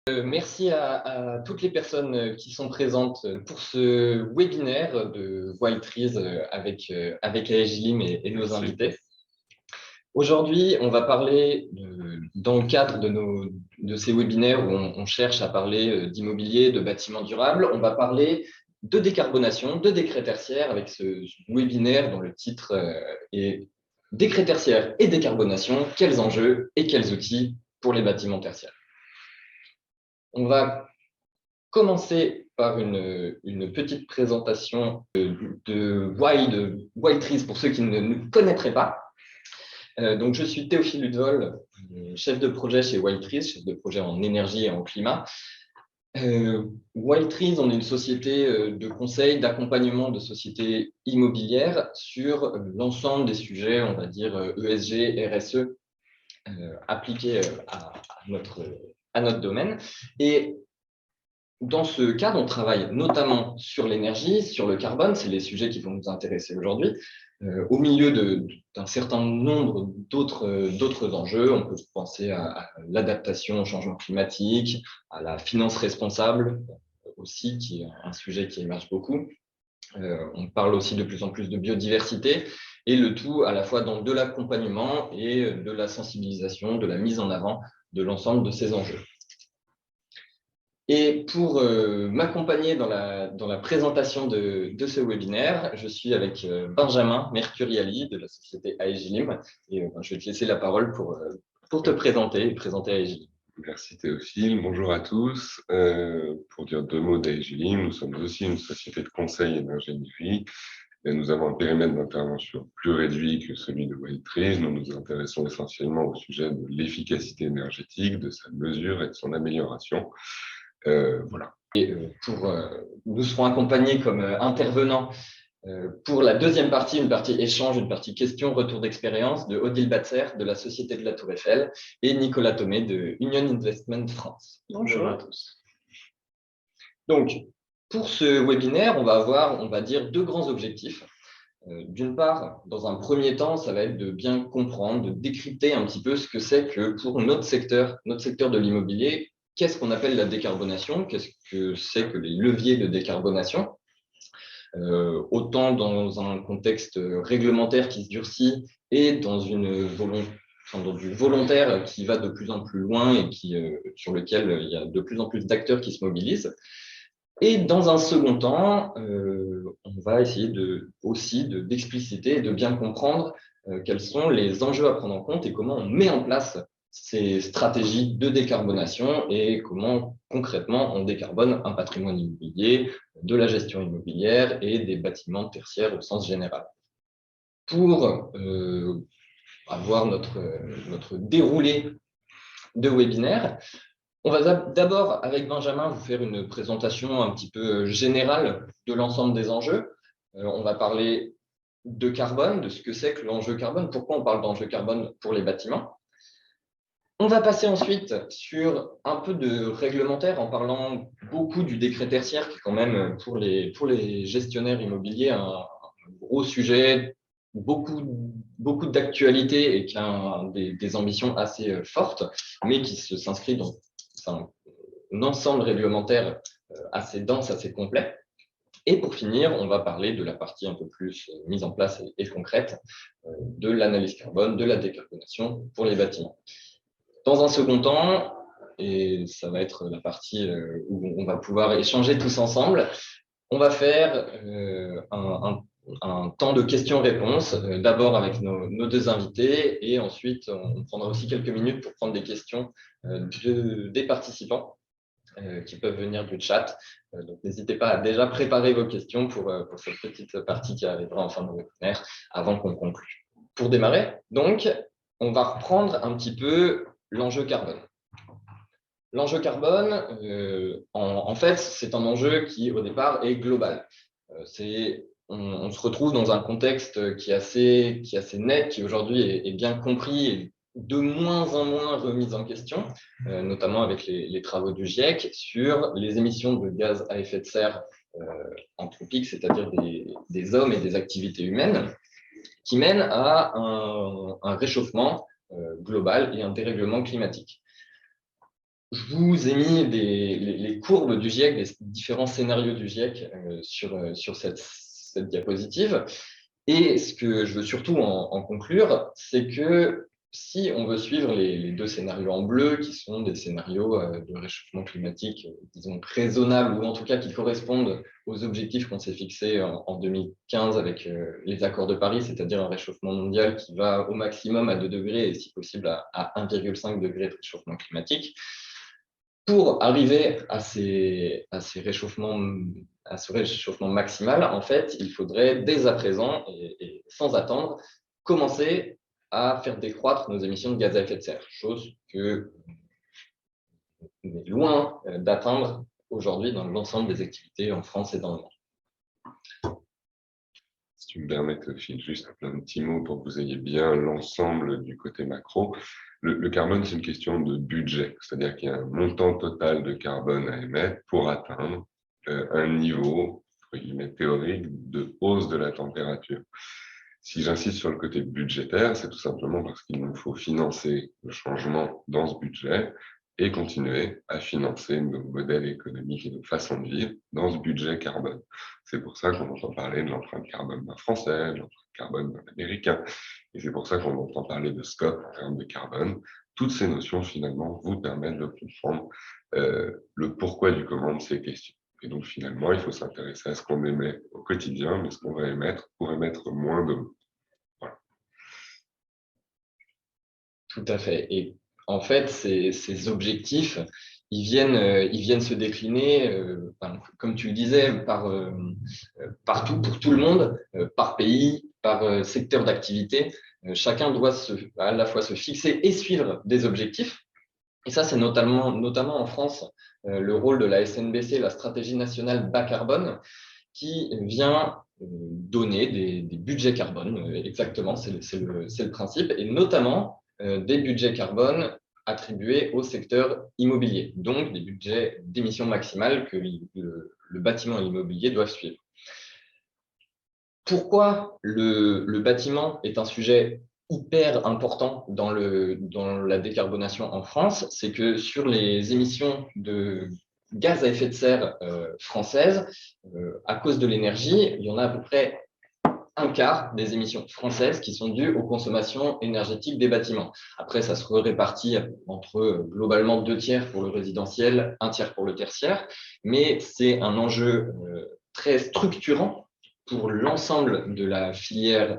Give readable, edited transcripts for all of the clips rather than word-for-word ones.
Merci à toutes les personnes qui sont présentes pour ce webinaire de Wild Trees avec Aegilim et nos invités. Aujourd'hui, on va parler, dans le cadre de ces webinaires où on cherche à parler d'immobilier, de bâtiments durables, on va parler de décarbonation, de décrets tertiaires avec ce webinaire dont le titre est Décrets tertiaires et décarbonation, quels enjeux et quels outils pour les bâtiments tertiaires. On va commencer par une petite présentation de Wild Trees pour ceux qui ne nous connaîtraient pas. Donc, je suis Théophile Ludvol, chef de projet chez Wild Trees, chef de projet en énergie et en climat. Wild Trees, on est une société de conseil, d'accompagnement de sociétés immobilières sur l'ensemble des sujets, on va dire ESG, RSE, appliqués à notre domaine. Et dans ce cadre, on travaille notamment sur l'énergie, sur le carbone, c'est les sujets qui vont nous intéresser aujourd'hui, au milieu d'un certain nombre d'autres enjeux. On peut penser à l'adaptation au changement climatique, à la finance responsable aussi, qui est un sujet qui émerge beaucoup. On parle aussi de plus en plus de biodiversité, et le tout à la fois dans de l'accompagnement et de la sensibilisation, de la mise en avant de l'ensemble de ces enjeux. Et pour m'accompagner dans la présentation de ce webinaire, je suis avec Benjamin Mercuriali de la société Aegilim. Et je vais te laisser la parole pour te présenter et présenter Aegilim. Merci Théophile, bonjour à tous. Pour dire deux mots d'Aegilim, nous sommes aussi une société de conseil énergie. Et nous avons un périmètre d'intervention plus réduit que celui de Wild Trees. Nous nous intéressons essentiellement au sujet de l'efficacité énergétique, de sa mesure et de son amélioration. Voilà. Et nous serons accompagnés comme intervenants pour la deuxième partie, une partie échange, une partie question, retour d'expérience de Odile Batzer de la Société de la Tour Eiffel et Nicolas Thomé de Union Investment France. Bonjour à tous. Donc, pour ce webinaire, on va avoir, on va dire, deux grands objectifs. D'une part, dans un premier temps, ça va être de bien comprendre, de décrypter un petit peu ce que c'est que pour notre secteur de l'immobilier, qu'est-ce qu'on appelle la décarbonation, qu'est-ce que c'est que les leviers de décarbonation, autant dans un contexte réglementaire qui se durcit et dans du volontaire qui va de plus en plus loin et sur lequel il y a de plus en plus d'acteurs qui se mobilisent. Et dans un second temps, on va essayer d'expliciter et de bien comprendre quels sont les enjeux à prendre en compte et comment on met en place ces stratégies de décarbonation et comment concrètement on décarbone un patrimoine immobilier, de la gestion immobilière et des bâtiments tertiaires au sens général. Pour avoir notre déroulé de webinaire, on va d'abord, avec Benjamin, vous faire une présentation un petit peu générale de l'ensemble des enjeux. On va parler de carbone, de ce que c'est que l'enjeu carbone, pourquoi on parle d'enjeu carbone pour les bâtiments. On va passer ensuite sur un peu de réglementaire en parlant beaucoup du décret tertiaire qui est quand même pour les gestionnaires immobiliers un gros sujet, beaucoup d'actualité et qui a des ambitions assez fortes, mais qui s'inscrit dans un ensemble réglementaire assez dense, assez complet. Et pour finir, on va parler de la partie un peu plus mise en place et concrète de l'analyse carbone, de la décarbonation pour les bâtiments. Dans un second temps, et ça va être la partie où on va pouvoir échanger tous ensemble, on va faire un temps de questions-réponses, d'abord avec nos deux invités, et ensuite on prendra aussi quelques minutes pour prendre des questions des participants qui peuvent venir du chat. Donc n'hésitez pas à déjà préparer vos questions pour cette petite partie qui arrivera en fin de webinaire avant qu'on conclue. Pour démarrer, donc, on va reprendre un petit peu l'enjeu carbone. L'enjeu carbone, en fait, c'est un enjeu qui, au départ, est global. On se retrouve dans un contexte qui est assez net, qui aujourd'hui est bien compris et de moins en moins remis en question, notamment avec les travaux du GIEC, sur les émissions de gaz à effet de serre anthropiques, c'est-à-dire des hommes et des activités humaines, qui mènent à un réchauffement global et un dérèglement climatique. je vous ai mis les courbes du GIEC, les différents scénarios du GIEC sur cette diapositive. Et ce que je veux surtout en conclure, c'est que si on veut suivre les deux scénarios en bleu, qui sont des scénarios de réchauffement climatique, disons, raisonnables, ou en tout cas qui correspondent aux objectifs qu'on s'est fixés en 2015 avec les accords de Paris, c'est-à-dire un réchauffement mondial qui va au maximum à 2 degrés et si possible à 1,5 degré de réchauffement climatique. Pour arriver à ce réchauffement maximal, en fait, il faudrait dès à présent et sans attendre commencer à faire décroître nos émissions de gaz à effet de serre, chose que on est loin d'atteindre aujourd'hui dans l'ensemble des activités en France et dans le monde. Si tu me permets, Phil, juste un petit mot pour que vous ayez bien l'ensemble du côté macro. Le carbone, c'est une question de budget, c'est-à-dire qu'il y a un montant total de carbone à émettre pour atteindre un niveau théorique de hausse de la température. Si j'insiste sur le côté budgétaire, c'est tout simplement parce qu'il nous faut financer le changement dans ce budget et continuer à financer nos modèles économiques et nos façons de vivre dans ce budget carbone. C'est pour ça qu'on entend parler de l'empreinte carbone d'un Français, de l'empreinte carbone d'un Américain, et c'est pour ça qu'on entend parler de scope en termes de carbone. Toutes ces notions, finalement, vous permettent de comprendre le pourquoi du comment de ces questions. Et donc, finalement, il faut s'intéresser à ce qu'on émet au quotidien, mais ce qu'on va émettre pour émettre moins de... Voilà. Tout à fait. Et en fait, ces objectifs, ils viennent se décliner, comme tu le disais, partout, pour tout le monde, par pays, par secteur d'activité. Chacun doit à la fois se fixer et suivre des objectifs. Et ça, c'est notamment en France, le rôle de la SNBC, la stratégie nationale bas carbone, qui vient donner des budgets carbone. Exactement, c'est le principe. Et notamment des budgets carbone attribués au secteur immobilier, donc des budgets d'émissions maximales que le bâtiment et l'immobilier doivent suivre. Pourquoi le bâtiment est un sujet hyper important dans la décarbonation en France? C'est que sur les émissions de gaz à effet de serre françaises, à cause de l'énergie, il y en a à peu près un quart des émissions françaises qui sont dues aux consommations énergétiques des bâtiments. Après, ça se répartit entre globalement 2 tiers pour le résidentiel, 1 tiers pour le tertiaire, mais c'est un enjeu très structurant pour l'ensemble de la filière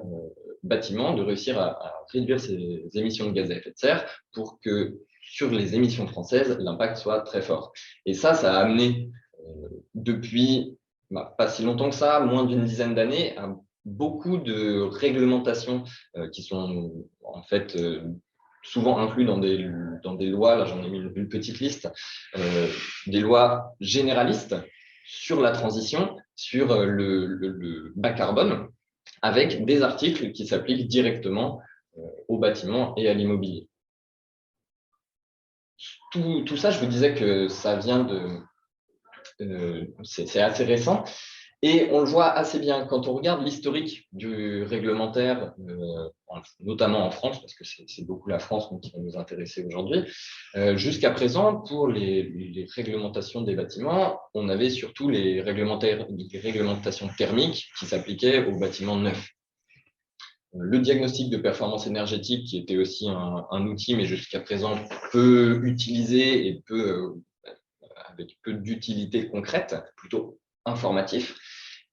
bâtiment de réussir à réduire ses émissions de gaz à effet de serre pour que sur les émissions françaises, l'impact soit très fort. Et ça a amené depuis pas si longtemps que ça, moins d'une dizaine d'années, à beaucoup de réglementations qui sont en fait souvent inclus dans des lois, là j'en ai mis une petite liste, des lois généralistes sur la transition, sur le bas carbone, avec des articles qui s'appliquent directement au bâtiment et à l'immobilier. Tout ça, je vous disais que ça vient c'est assez récent. Et on le voit assez bien quand on regarde l'historique du réglementaire, notamment en France, parce que c'est beaucoup la France qui va nous intéresser aujourd'hui. Jusqu'à présent, pour les réglementations des bâtiments, on avait surtout les réglementations thermiques qui s'appliquaient aux bâtiments neufs. Le diagnostic de performance énergétique, qui était aussi un outil, mais jusqu'à présent peu utilisé et avec peu d'utilité concrète, plutôt informatif.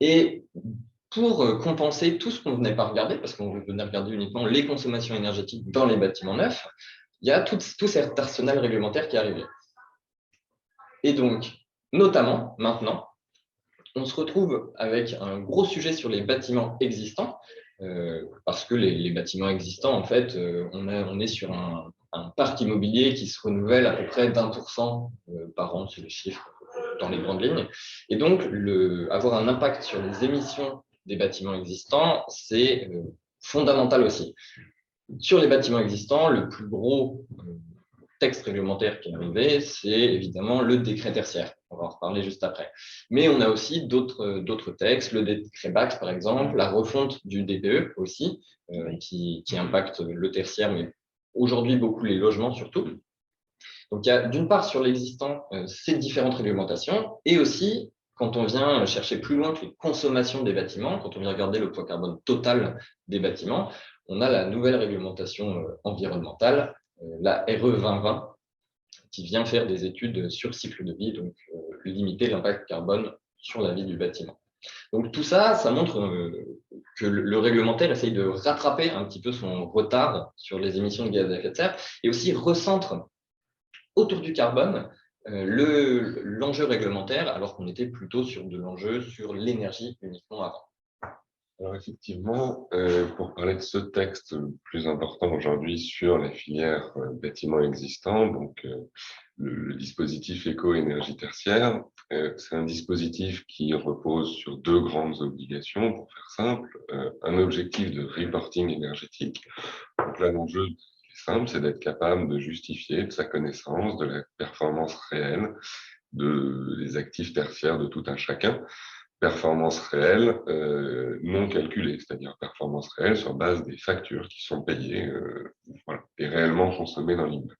Et pour compenser tout ce qu'on ne venait pas regarder, parce qu'on venait regarder uniquement les consommations énergétiques dans les bâtiments neufs, il y a tout cet arsenal réglementaire qui est arrivé. Et donc, notamment, maintenant, on se retrouve avec un gros sujet sur les bâtiments existants, parce que les bâtiments existants, en fait, on est sur un parc immobilier qui se renouvelle à peu près d'1% par an, c'est le chiffre dans les grandes lignes. Et donc, avoir un impact sur les émissions des bâtiments existants, c'est fondamental aussi. Sur les bâtiments existants, le plus gros texte réglementaire qui est arrivé, c'est évidemment le décret tertiaire. On va en reparler juste après. Mais on a aussi d'autres textes, le décret Bax par exemple, la refonte du DPE aussi, qui impacte le tertiaire, mais aujourd'hui beaucoup les logements surtout. Donc, il y a d'une part sur l'existant ces différentes réglementations et aussi quand on vient chercher plus loin que les consommations des bâtiments, quand on vient regarder le poids carbone total des bâtiments, on a la nouvelle réglementation environnementale, la RE 2020, qui vient faire des études sur le cycle de vie, donc limiter l'impact carbone sur la vie du bâtiment. Donc tout ça, ça montre que le réglementaire essaye de rattraper un petit peu son retard sur les émissions de gaz à effet de serre et aussi recentre autour du carbone l'enjeu réglementaire, alors qu'on était plutôt sur de l'enjeu sur l'énergie uniquement avant. Alors effectivement, pour parler de ce texte le plus important aujourd'hui sur la filière bâtiments existants, donc le dispositif éco-énergie tertiaire, c'est un dispositif qui repose sur deux grandes obligations, pour faire simple. Un objectif de reporting énergétique. Donc là, l'enjeu est simple, c'est d'être capable de justifier de sa connaissance de la performance réelle des actifs tertiaires de tout un chacun. Performance réelle non calculée, c'est-à-dire performance réelle sur base des factures qui sont payées voilà, et réellement consommées dans l'immeuble.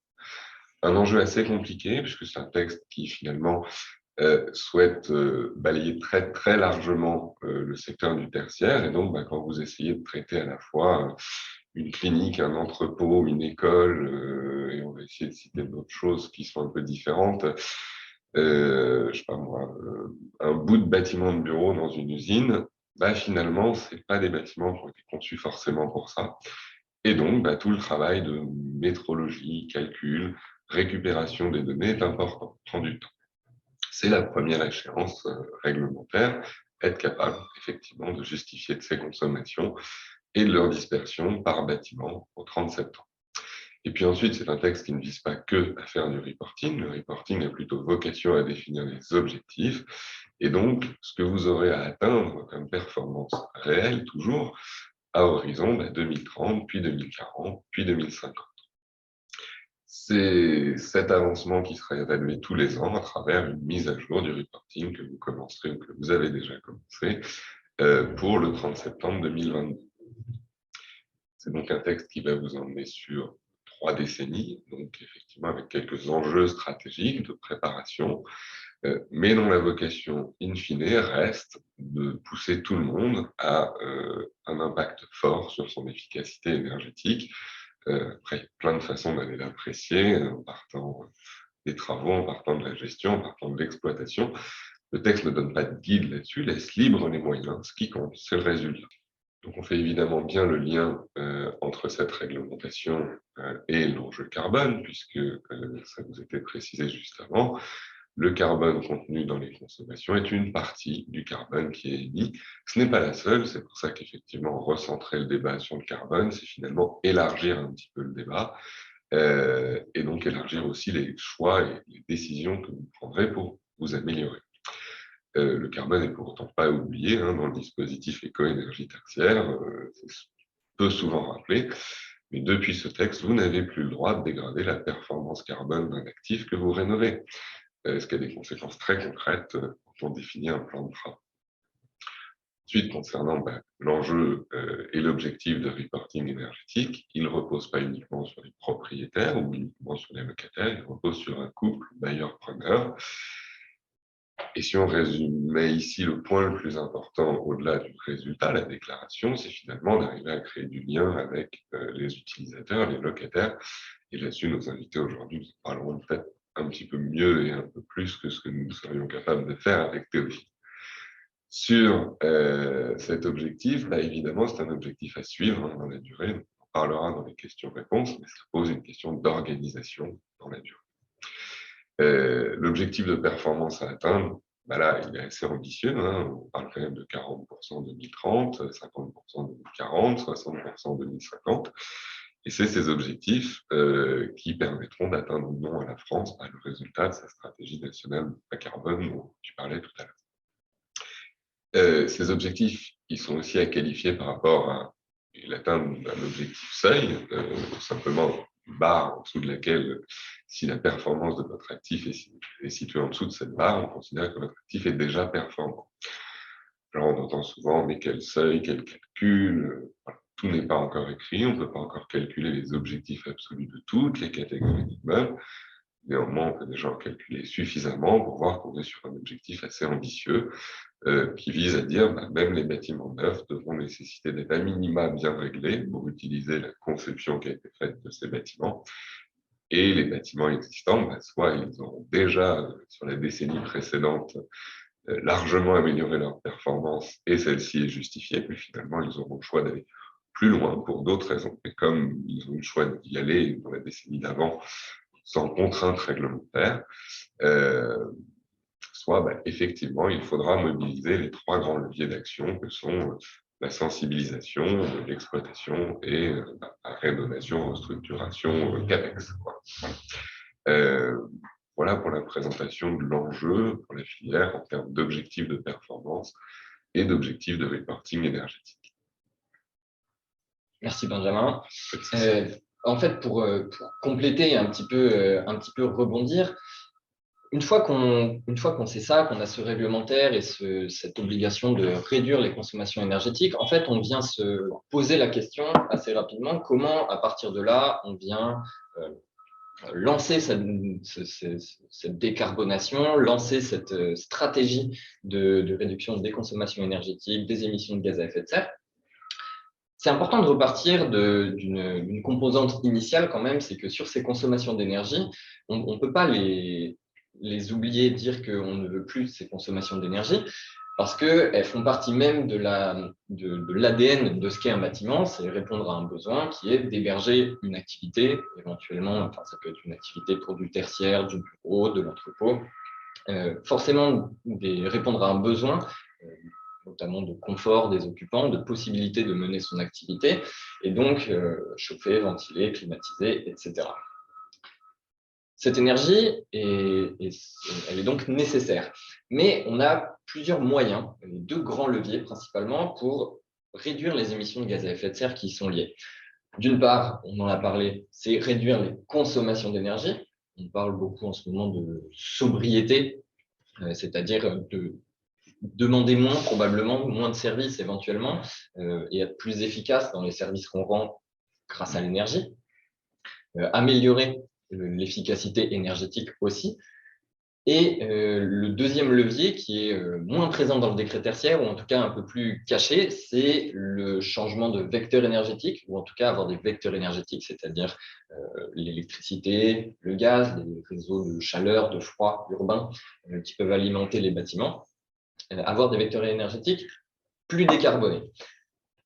Un enjeu assez compliqué, puisque c'est un texte qui finalement souhaite balayer très, très largement le secteur du tertiaire. Et donc, quand vous essayez de traiter à la fois une clinique, un entrepôt, une école, et on va essayer de citer d'autres choses qui sont un peu différentes, je sais pas moi, un bout de bâtiment de bureau dans une usine, finalement, c'est pas des bâtiments qui ont été conçus forcément pour ça. Et donc, tout le travail de métrologie, calcul, récupération des données est important, prend du temps. C'est la première échéance réglementaire, être capable effectivement de justifier de ces consommations et de leur dispersion par bâtiment au 30 septembre. Et puis ensuite, c'est un texte qui ne vise pas que à faire du reporting. Le reporting a plutôt vocation à définir des objectifs. Et donc, ce que vous aurez à atteindre comme performance réelle, toujours, à horizon 2030, puis 2040, puis 2050. C'est cet avancement qui sera évalué tous les ans à travers une mise à jour du reporting que vous commencerez ou que vous avez déjà commencé pour le 30 septembre 2022. C'est donc un texte qui va vous emmener sur 3 décennies, donc effectivement avec quelques enjeux stratégiques de préparation, mais dont la vocation in fine reste de pousser tout le monde à un impact fort sur son efficacité énergétique. Après, il y a plein de façons d'aller l'apprécier, en partant des travaux, en partant de la gestion, en partant de l'exploitation. Le texte ne donne pas de guide là-dessus, laisse libre les moyens. Ce qui compte, c'est le résultat. Donc, on fait évidemment bien le lien entre cette réglementation et l'enjeu carbone, puisque ça vous était précisé juste avant. Le carbone contenu dans les consommations est une partie du carbone qui est émis. Ce n'est pas la seule, c'est pour ça qu'effectivement, recentrer le débat sur le carbone, c'est finalement élargir un petit peu le débat, et donc élargir aussi les choix et les décisions que vous prendrez pour vous améliorer. Le carbone n'est pourtant pas oublié dans le dispositif éco-énergie tertiaire, c'est peu souvent rappelé, mais depuis ce texte, vous n'avez plus le droit de dégrader la performance carbone d'un actif que vous rénovez, ce qui a des conséquences très concrètes quand on définit un plan de travaux. Ensuite, concernant l'enjeu et l'objectif de reporting énergétique, il ne repose pas uniquement sur les propriétaires ou uniquement sur les locataires, il repose sur un couple bailleur-preneur. Et si on résumait ici le point le plus important au-delà du résultat, la déclaration, c'est finalement d'arriver à créer du lien avec les utilisateurs, les locataires. Et là-dessus, nos invités aujourd'hui nous parleront peut-être un petit peu mieux et un peu plus que ce que nous serions capables de faire avec Théophile. Sur cet objectif, évidemment, c'est un objectif à suivre dans la durée. On en parlera dans les questions-réponses, mais ça pose une question d'organisation dans la durée. L'objectif de performance à atteindre, là, il est assez ambitieux. On parle quand même de 40% en 2030, 50% en 2040, 60% en 2050. Et c'est ces objectifs qui permettront d'atteindre ou non à la France le résultat de sa stratégie nationale bas carbone dont tu parlais tout à l'heure. Ces objectifs, ils sont aussi à qualifier par rapport à l'atteinte d'un objectif seuil, simplement une barre en dessous de laquelle, si la performance de votre actif est située en dessous de cette barre, on considère que votre actif est déjà performant. Alors on entend souvent, mais quel seuil, quel calcul, voilà. Tout n'est pas encore écrit, on ne peut pas encore calculer les objectifs absolus de toutes les catégories d'immeubles, Néanmoins, on peut déjà en calculer suffisamment pour voir qu'on est sur un objectif assez ambitieux qui vise à dire même les bâtiments neufs devront nécessiter d'être à minima bien réglés pour utiliser la conception qui a été faite de ces bâtiments. Et les bâtiments existants, soit ils auront déjà, sur la décennie précédente, largement amélioré leur performance et celle-ci est justifiée, puis finalement, ils auront le choix d'aller plus loin pour d'autres raisons. Et comme ils ont eu le choix d'y aller dans la décennie d'avant sans contrainte réglementaire, soit effectivement, il faudra mobiliser les trois grands leviers d'action que sont la sensibilisation, l'exploitation et la rénovation, restructuration, CAPEX. Voilà pour la présentation de l'enjeu pour la filière en termes d'objectifs de performance et d'objectifs de reporting énergétique. Merci Benjamin. En fait, pour compléter et un petit peu rebondir, une fois qu'on sait ça, qu'on a ce réglementaire et cette obligation de réduire les consommations énergétiques, en fait, on vient se poser la question assez rapidement, comment, à partir de là, on vient lancer cette décarbonation, lancer cette stratégie de réduction des consommations énergétiques, des émissions de gaz à effet de serre. C'est important de repartir d'une composante initiale quand même, c'est que sur ces consommations d'énergie, on ne peut pas les oublier, dire qu'on ne veut plus ces consommations d'énergie, parce qu'elles font partie même de l'ADN de ce qu'est un bâtiment, c'est répondre à un besoin qui est d'héberger une activité, éventuellement, enfin, ça peut être une activité pour du tertiaire, du bureau, de l'entrepôt, forcément répondre à un besoin, notamment de confort des occupants, de possibilité de mener son activité, et donc chauffer, ventiler, climatiser, etc. Cette énergie, elle est donc nécessaire. Mais on a plusieurs moyens, deux grands leviers principalement, pour réduire les émissions de gaz à effet de serre qui y sont liées. D'une part, on en a parlé, c'est réduire les consommations d'énergie. On parle beaucoup en ce moment de sobriété, c'est-à-dire de demander moins, probablement, moins de services éventuellement, et être plus efficace dans les services qu'on rend grâce à l'énergie. Améliorer l'efficacité énergétique aussi. Et le deuxième levier qui est moins présent dans le décret tertiaire, ou en tout cas un peu plus caché, c'est le changement de vecteur énergétique, ou en tout cas avoir des vecteurs énergétiques, c'est-à-dire l'électricité, le gaz, les réseaux de chaleur, de froid urbain qui peuvent alimenter les bâtiments, avoir des vecteurs énergétiques plus décarbonés.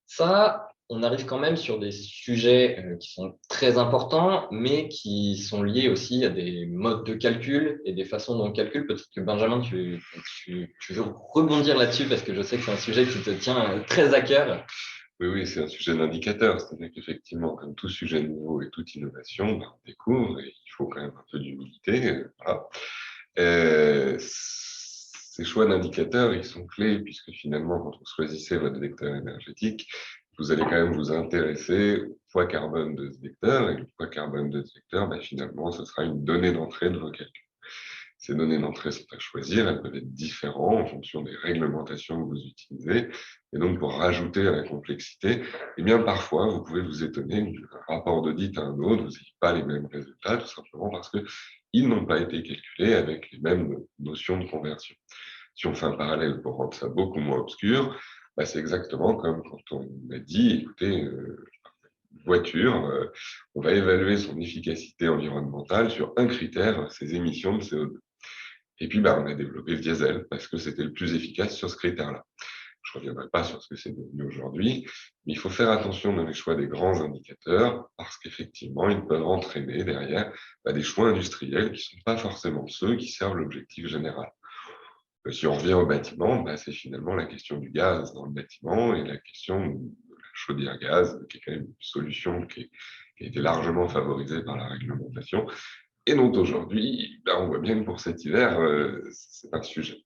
Ça, on arrive quand même sur des sujets qui sont très importants, mais qui sont liés aussi à des modes de calcul et des façons dont on calcule. Peut-être que Benjamin, tu veux rebondir là-dessus parce que je sais que c'est un sujet qui te tient très à cœur. Oui, c'est un sujet d'indicateur, c'est-à-dire qu'effectivement, comme tout sujet nouveau et toute innovation, on découvre et il faut quand même un peu d'humilité. Voilà. Ces choix d'indicateurs, ils sont clés puisque finalement, quand vous choisissez votre vecteur énergétique, vous allez quand même vous intéresser au poids carbone de ce vecteur, et le poids carbone de ce vecteur, finalement, ce sera une donnée d'entrée de vos calculs. Ces données d'entrée sont à choisir, elles peuvent être différentes en fonction des réglementations que vous utilisez. Et donc, pour rajouter à la complexité, eh bien, parfois, vous pouvez vous étonner d'un rapport d'audit à un autre, vous n'avez pas les mêmes résultats, tout simplement parce qu'ils n'ont pas été calculés avec les mêmes notions de conversion. Si on fait un parallèle pour rendre ça beaucoup moins obscur, c'est exactement comme quand on a dit, écoutez, voiture, on va évaluer son efficacité environnementale sur un critère, ses émissions de CO2. Et puis, on a développé le diesel parce que c'était le plus efficace sur ce critère-là. Je ne reviendrai pas sur ce que c'est devenu aujourd'hui, mais il faut faire attention dans les choix des grands indicateurs parce qu'effectivement, ils peuvent entraîner derrière des choix industriels qui ne sont pas forcément ceux qui servent l'objectif général. Si on revient au bâtiment, c'est finalement la question du gaz dans le bâtiment et la question de la chaudière gaz, qui est quand même une solution qui a été largement favorisée par la réglementation et dont aujourd'hui, on voit bien que pour cet hiver, ce n'est pas le sujet.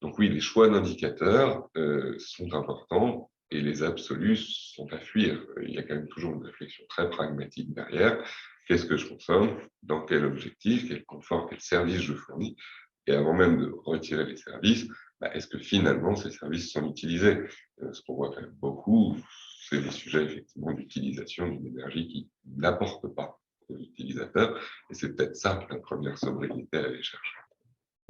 Donc oui, les choix d'indicateurs sont importants et les absolus sont à fuir. Il y a quand même toujours une réflexion très pragmatique derrière. Qu'est-ce que je consomme? Dans quel objectif? Quel confort? Quel service je fournis? Et avant même de retirer les services, est-ce que finalement ces services sont utilisés? Ce qu'on voit quand même beaucoup, c'est des sujets effectivement d'utilisation d'une énergie qui n'apporte pas aux utilisateurs. utilisateurs. Et c'est peut-être ça la première sobriété à aller chercher.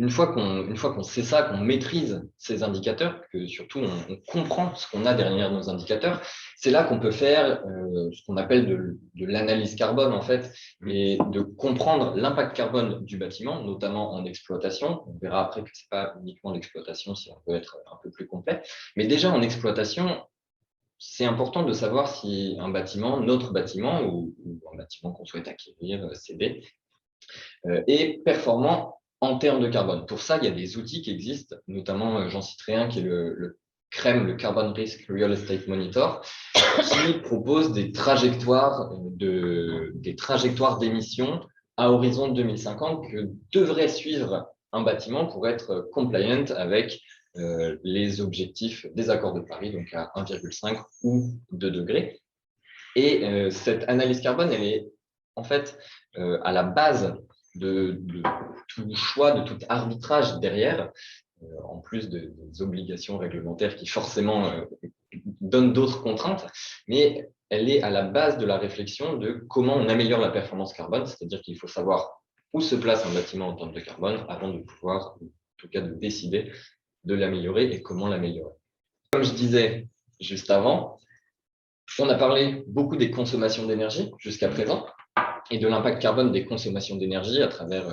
Une fois qu'on sait ça, qu'on maîtrise ces indicateurs, que surtout on comprend ce qu'on a derrière nos indicateurs, c'est là qu'on peut faire ce qu'on appelle de l'analyse carbone en fait, et de comprendre l'impact carbone du bâtiment, notamment en exploitation. On verra après que c'est pas uniquement l'exploitation, si on peut être un peu plus complet. Mais déjà en exploitation, c'est important de savoir si un bâtiment, notre bâtiment ou un bâtiment qu'on souhaite acquérir, céder, est performant en termes de carbone. Pour ça, il y a des outils qui existent, notamment j'en citerai un qui est le CREM, le Carbon Risk Real Estate Monitor, qui propose des trajectoires d'émissions à horizon 2050 que devrait suivre un bâtiment pour être compliant avec les objectifs des accords de Paris, donc à 1,5 ou 2 degrés. Et cette analyse carbone, elle est en fait à la base de tout choix, de tout arbitrage derrière, en plus des obligations réglementaires qui forcément donnent d'autres contraintes, mais elle est à la base de la réflexion de comment on améliore la performance carbone, c'est-à-dire qu'il faut savoir où se place un bâtiment en termes de carbone avant de pouvoir, en tout cas, de décider de l'améliorer et comment l'améliorer. Comme je disais juste avant, on a parlé beaucoup des consommations d'énergie jusqu'à présent et de l'impact carbone des consommations d'énergie à travers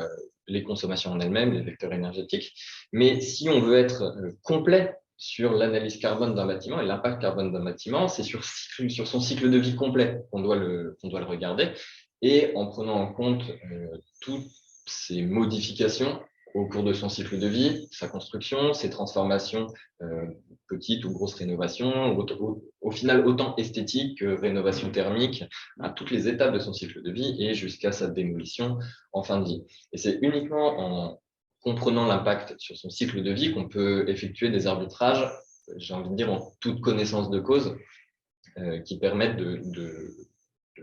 les consommations en elles-mêmes, les vecteurs énergétiques. Mais si on veut être complet sur l'analyse carbone d'un bâtiment et l'impact carbone d'un bâtiment, c'est sur son cycle de vie complet qu'on doit le regarder et en prenant en compte toutes ces modifications au cours de son cycle de vie, sa construction, ses transformations, petites ou grosses rénovations, au final autant esthétique que rénovation thermique, à toutes les étapes de son cycle de vie et jusqu'à sa démolition en fin de vie. Et c'est uniquement en comprenant l'impact sur son cycle de vie qu'on peut effectuer des arbitrages, j'ai envie de dire en toute connaissance de cause, qui permettent de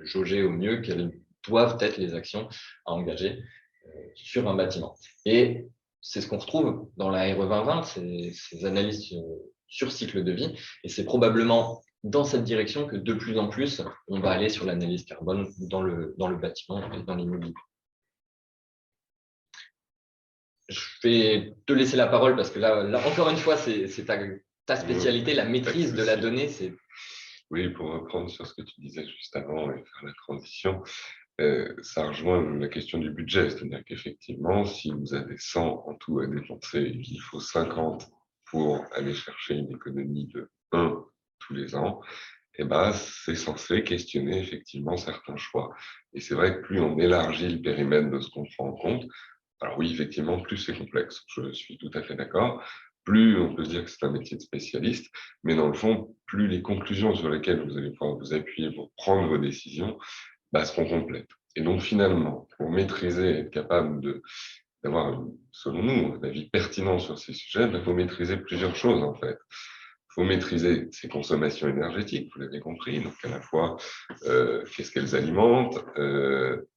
jauger au mieux quelles doivent être les actions à engager sur un bâtiment. Et c'est ce qu'on retrouve dans la RE 2020, ces analyses sur cycle de vie. Et c'est probablement dans cette direction que de plus en plus, on va aller sur l'analyse carbone dans le bâtiment et dans l'immobilier. Je vais te laisser la parole parce que là encore une fois, c'est ta spécialité, la maîtrise de la donnée. Oui, pour reprendre sur ce que tu disais juste avant et faire la transition, ça rejoint la question du budget, c'est-à-dire qu'effectivement, si vous avez 100 en tout à dépenser et qu'il faut 50 pour aller chercher une économie de 1 tous les ans, eh ben, c'est censé questionner effectivement certains choix. Et c'est vrai que plus on élargit le périmètre de ce qu'on prend en compte, alors oui, effectivement, plus c'est complexe, je suis tout à fait d'accord, plus on peut se dire que c'est un métier de spécialiste, mais dans le fond, plus les conclusions sur lesquelles vous allez pouvoir vous appuyer pour prendre vos décisions seront complètes. Et donc finalement, pour maîtriser, être capable d'avoir, selon nous, un avis pertinent sur ces sujets, il faut maîtriser plusieurs choses en fait. Il faut maîtriser ses consommations énergétiques, vous l'avez compris, donc à la fois qu'est-ce qu'elles alimentent,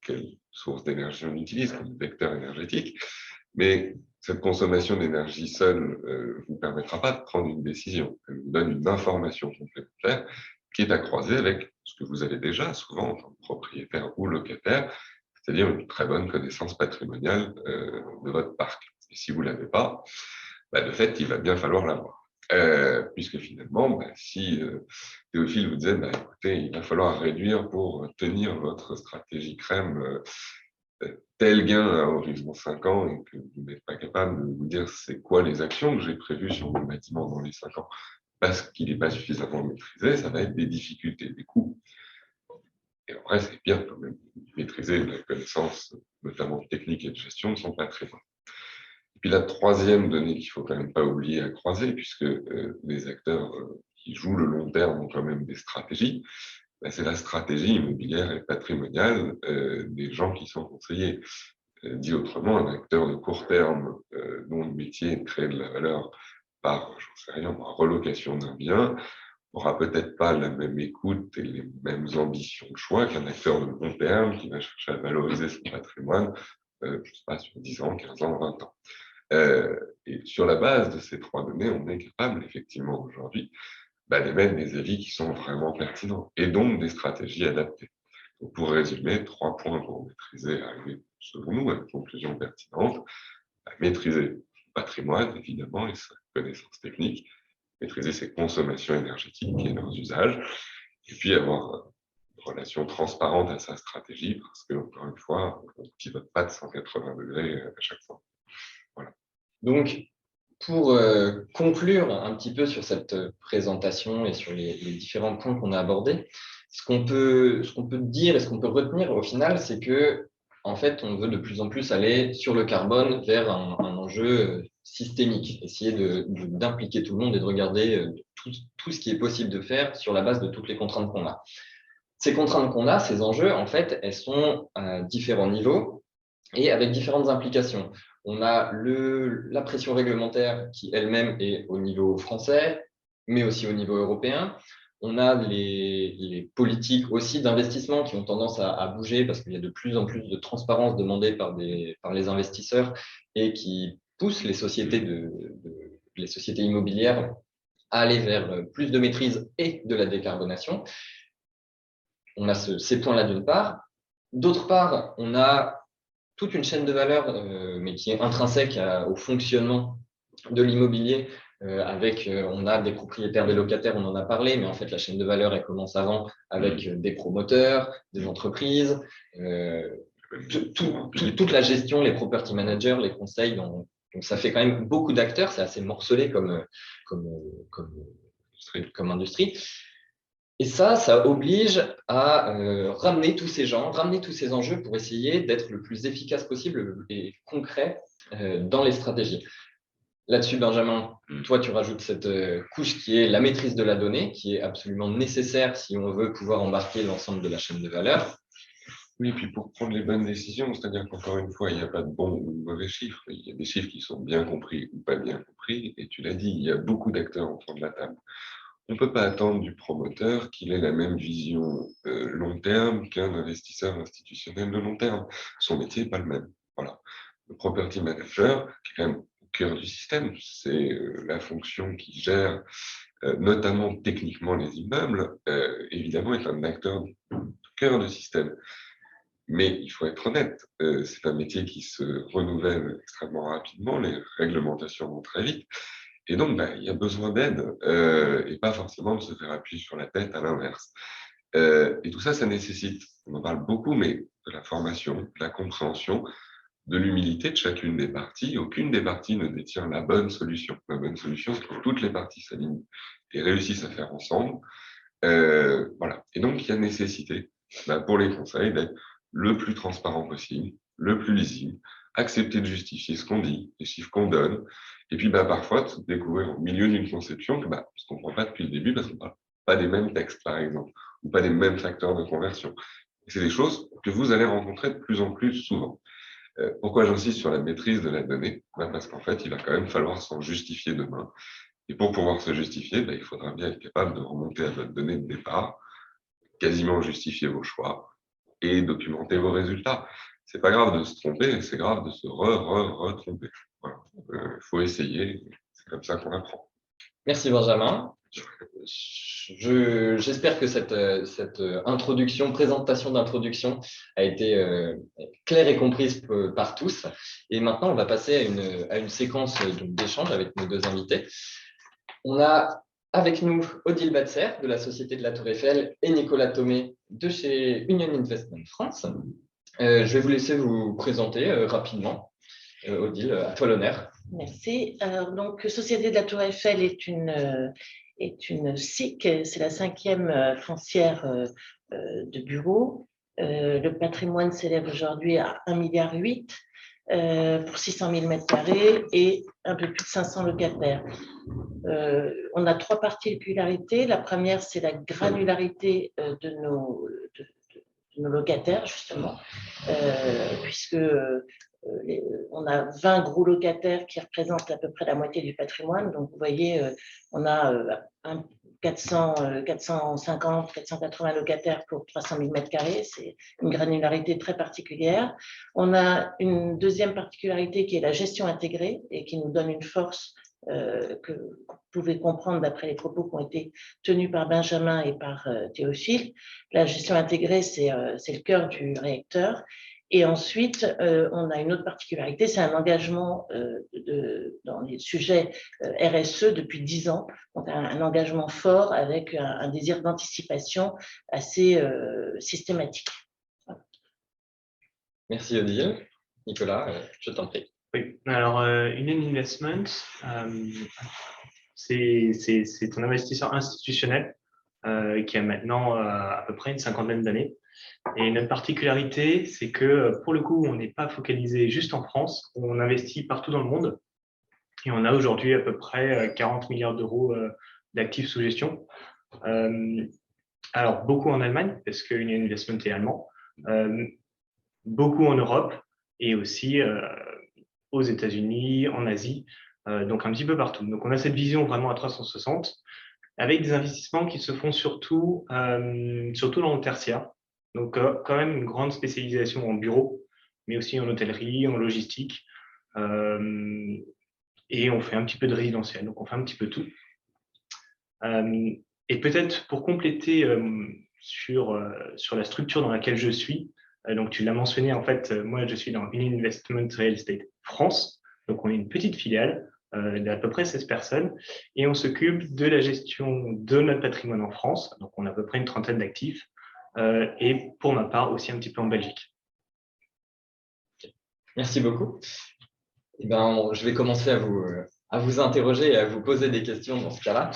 quelles sources d'énergie on utilise comme vecteur énergétique, mais cette consommation d'énergie seule ne vous permettra pas de prendre une décision. Elle vous donne une information complémentaire qui est à croiser avec ce que vous avez déjà, souvent en tant que propriétaire ou locataire, c'est-à-dire une très bonne connaissance patrimoniale de votre parc. Et si vous ne l'avez pas, de fait, il va bien falloir l'avoir. Puisque finalement, si Théophile vous disait, écoutez, il va falloir réduire pour tenir votre stratégie crème tel gain à horizon 5 ans et que vous n'êtes pas capable de vous dire c'est quoi les actions que j'ai prévues sur mon bâtiment dans les 5 ans parce qu'il n'est pas suffisamment maîtrisé, ça va être des difficultés, des coûts. Et en vrai, c'est bien quand même maîtriser la connaissance, notamment technique et de gestion, de son patrimoine. Et puis la troisième donnée qu'il ne faut quand même pas oublier à croiser, puisque les acteurs qui jouent le long terme ont quand même des stratégies, c'est la stratégie immobilière et patrimoniale des gens qui sont conseillés. Dit autrement, un acteur de court terme dont le métier est de créer de la valeur par, j'en sais rien, par relocation d'un bien, n'aura peut-être pas la même écoute et les mêmes ambitions de choix qu'un acteur de long terme qui va chercher à valoriser son patrimoine, je ne sais pas, sur 10 ans, 15 ans, 20 ans. Et sur la base de ces trois données, on est capable, effectivement, aujourd'hui, d'émettre des avis qui sont vraiment pertinents et donc des stratégies adaptées. Donc, pour résumer, 3 points pour maîtriser, arriver selon nous à une conclusion pertinente. Maîtriser le patrimoine, évidemment, et sa connaissance technique, maîtriser ses consommations énergétiques et leurs usages, et puis avoir une relation transparente à sa stratégie, parce que, encore une fois, on ne pivote pas de 180 degrés à chaque fois. Voilà. Donc, pour conclure un petit peu sur cette présentation et sur les différents points qu'on a abordés, ce qu'on peut dire et ce qu'on peut retenir au final, c'est que en fait, on veut de plus en plus aller sur le carbone vers un enjeu systémique, essayer d'impliquer tout le monde et de regarder tout ce qui est possible de faire sur la base de toutes les contraintes qu'on a. Ces contraintes qu'on a, ces enjeux, en fait, elles sont à différents niveaux et avec différentes implications. On a la pression réglementaire qui elle-même est au niveau français, mais aussi au niveau européen. On a les politiques aussi d'investissement qui ont tendance à bouger parce qu'il y a de plus en plus de transparence demandée par les investisseurs et qui poussent les sociétés immobilières à aller vers plus de maîtrise et de la décarbonation. On a ces points-là d'une part. D'autre part, on a toute une chaîne de valeur, mais qui est intrinsèque au fonctionnement de l'immobilier. On a des propriétaires, des locataires, on en a parlé, mais en fait, la chaîne de valeur, elle commence avant avec des promoteurs, des entreprises, toute la gestion, les property managers, les conseils. Donc, ça fait quand même beaucoup d'acteurs, c'est assez morcelé comme industrie. Et ça oblige à ramener tous ces gens, ramener tous ces enjeux pour essayer d'être le plus efficace possible et concret dans les stratégies. Là-dessus, Benjamin, toi, tu rajoutes cette couche qui est la maîtrise de la donnée, qui est absolument nécessaire si on veut pouvoir embarquer l'ensemble de la chaîne de valeur. Oui, et puis pour prendre les bonnes décisions, c'est-à-dire qu'encore une fois, il n'y a pas de bons ou de mauvais chiffres. Il y a des chiffres qui sont bien compris ou pas bien compris. Et tu l'as dit, il y a beaucoup d'acteurs autour de la table. On ne peut pas attendre du promoteur qu'il ait la même vision long terme qu'un investisseur institutionnel de long terme. Son métier n'est pas le même. Voilà. Le property manager, qui est quand même au cœur du système, c'est la fonction qui gère notamment techniquement les immeubles, évidemment est un acteur du cœur du système. Mais il faut être honnête, c'est un métier qui se renouvelle extrêmement rapidement, les réglementations vont très vite. Et donc, il y a besoin d'aide et pas forcément de se faire appuyer sur la tête à l'inverse. Et tout ça, ça nécessite, on en parle beaucoup, mais de la formation, de la compréhension, de l'humilité de chacune des parties. Aucune des parties ne détient la bonne solution. La bonne solution, c'est que toutes les parties s'alignent et réussissent à faire ensemble. Voilà. Et donc, il y a nécessité pour les conseils d'être le plus transparent possible, le plus lisible, accepter de justifier ce qu'on dit, les chiffres qu'on donne, et puis parfois de découvrir au milieu d'une conception que on ne se comprend pas depuis le début parce qu'on ne parle pas des mêmes textes, par exemple, ou pas des mêmes facteurs de conversion. Et c'est des choses que vous allez rencontrer de plus en plus souvent. Pourquoi j'insiste sur la maîtrise de la donnée? Parce qu'en fait, il va quand même falloir s'en justifier demain. Et pour pouvoir se justifier, il faudra bien être capable de remonter à votre donnée de départ, quasiment justifier vos choix et documenter vos résultats. C'est pas grave de se tromper, c'est grave de se re-tromper. Voilà. Faut essayer, c'est comme ça qu'on apprend. Merci Benjamin. J'espère que cette présentation d'introduction a été claire et comprise par tous. Et maintenant, on va passer à une séquence d'échange avec nos deux invités. On a avec nous Odile Batzer de la Société de la Tour Eiffel et Nicolas Thomé de chez Union Investment France. Je vais vous laisser vous présenter rapidement. Odile, à toi l'honneur. Merci. Alors, donc, Société de la Tour Eiffel est une SIC, c'est la 5e foncière de bureaux. Le patrimoine s'élève aujourd'hui à 1,8 milliard pour 600 000 m² et un peu plus de 500 locataires. On a 3 particularités. La première, c'est la granularité de nos locataires, justement, puisque on a 20 gros locataires qui représentent à peu près la moitié du patrimoine. Donc, vous voyez, on a 450, 480 locataires pour 300 000 m². C'est une granularité très particulière. On a une deuxième particularité qui est la gestion intégrée et qui nous donne une force que vous pouvez comprendre d'après les propos qui ont été tenus par Benjamin et par Théophile. La gestion intégrée, c'est le cœur du réacteur. Et ensuite, on a une autre particularité, c'est un engagement dans les sujets RSE depuis 10 ans, donc un engagement fort avec un désir d'anticipation assez systématique. Merci Odile. Nicolas, je t'en prie. Oui, alors Union Investment, c'est un investisseur institutionnel qui a maintenant à peu près une cinquantaine d'années. Et notre particularité, c'est que pour le coup, on n'est pas focalisé juste en France, on investit partout dans le monde. Et on a aujourd'hui à peu près 40 milliards d'euros d'actifs sous gestion. Alors, beaucoup en Allemagne, parce que Union Investment est allemand, beaucoup en Europe et aussi aux États-Unis, en Asie, donc un petit peu partout. Donc, on a cette vision vraiment à 360, avec des investissements qui se font surtout dans le tertiaire. Donc, quand même une grande spécialisation en bureau, mais aussi en hôtellerie, en logistique. Et on fait un petit peu de résidentiel, donc on fait un petit peu tout. Et peut-être pour compléter sur la structure dans laquelle je suis, donc tu l'as mentionné, en fait, moi je suis dans Union Investment Real Estate France, donc on est une petite filiale d'à peu près 16 personnes, et on s'occupe de la gestion de notre patrimoine en France, donc on a à peu près une trentaine d'actifs, et pour ma part aussi un petit peu en Belgique. Merci beaucoup. Eh ben, je vais commencer à vous interroger et à vous poser des questions dans ce cas-là.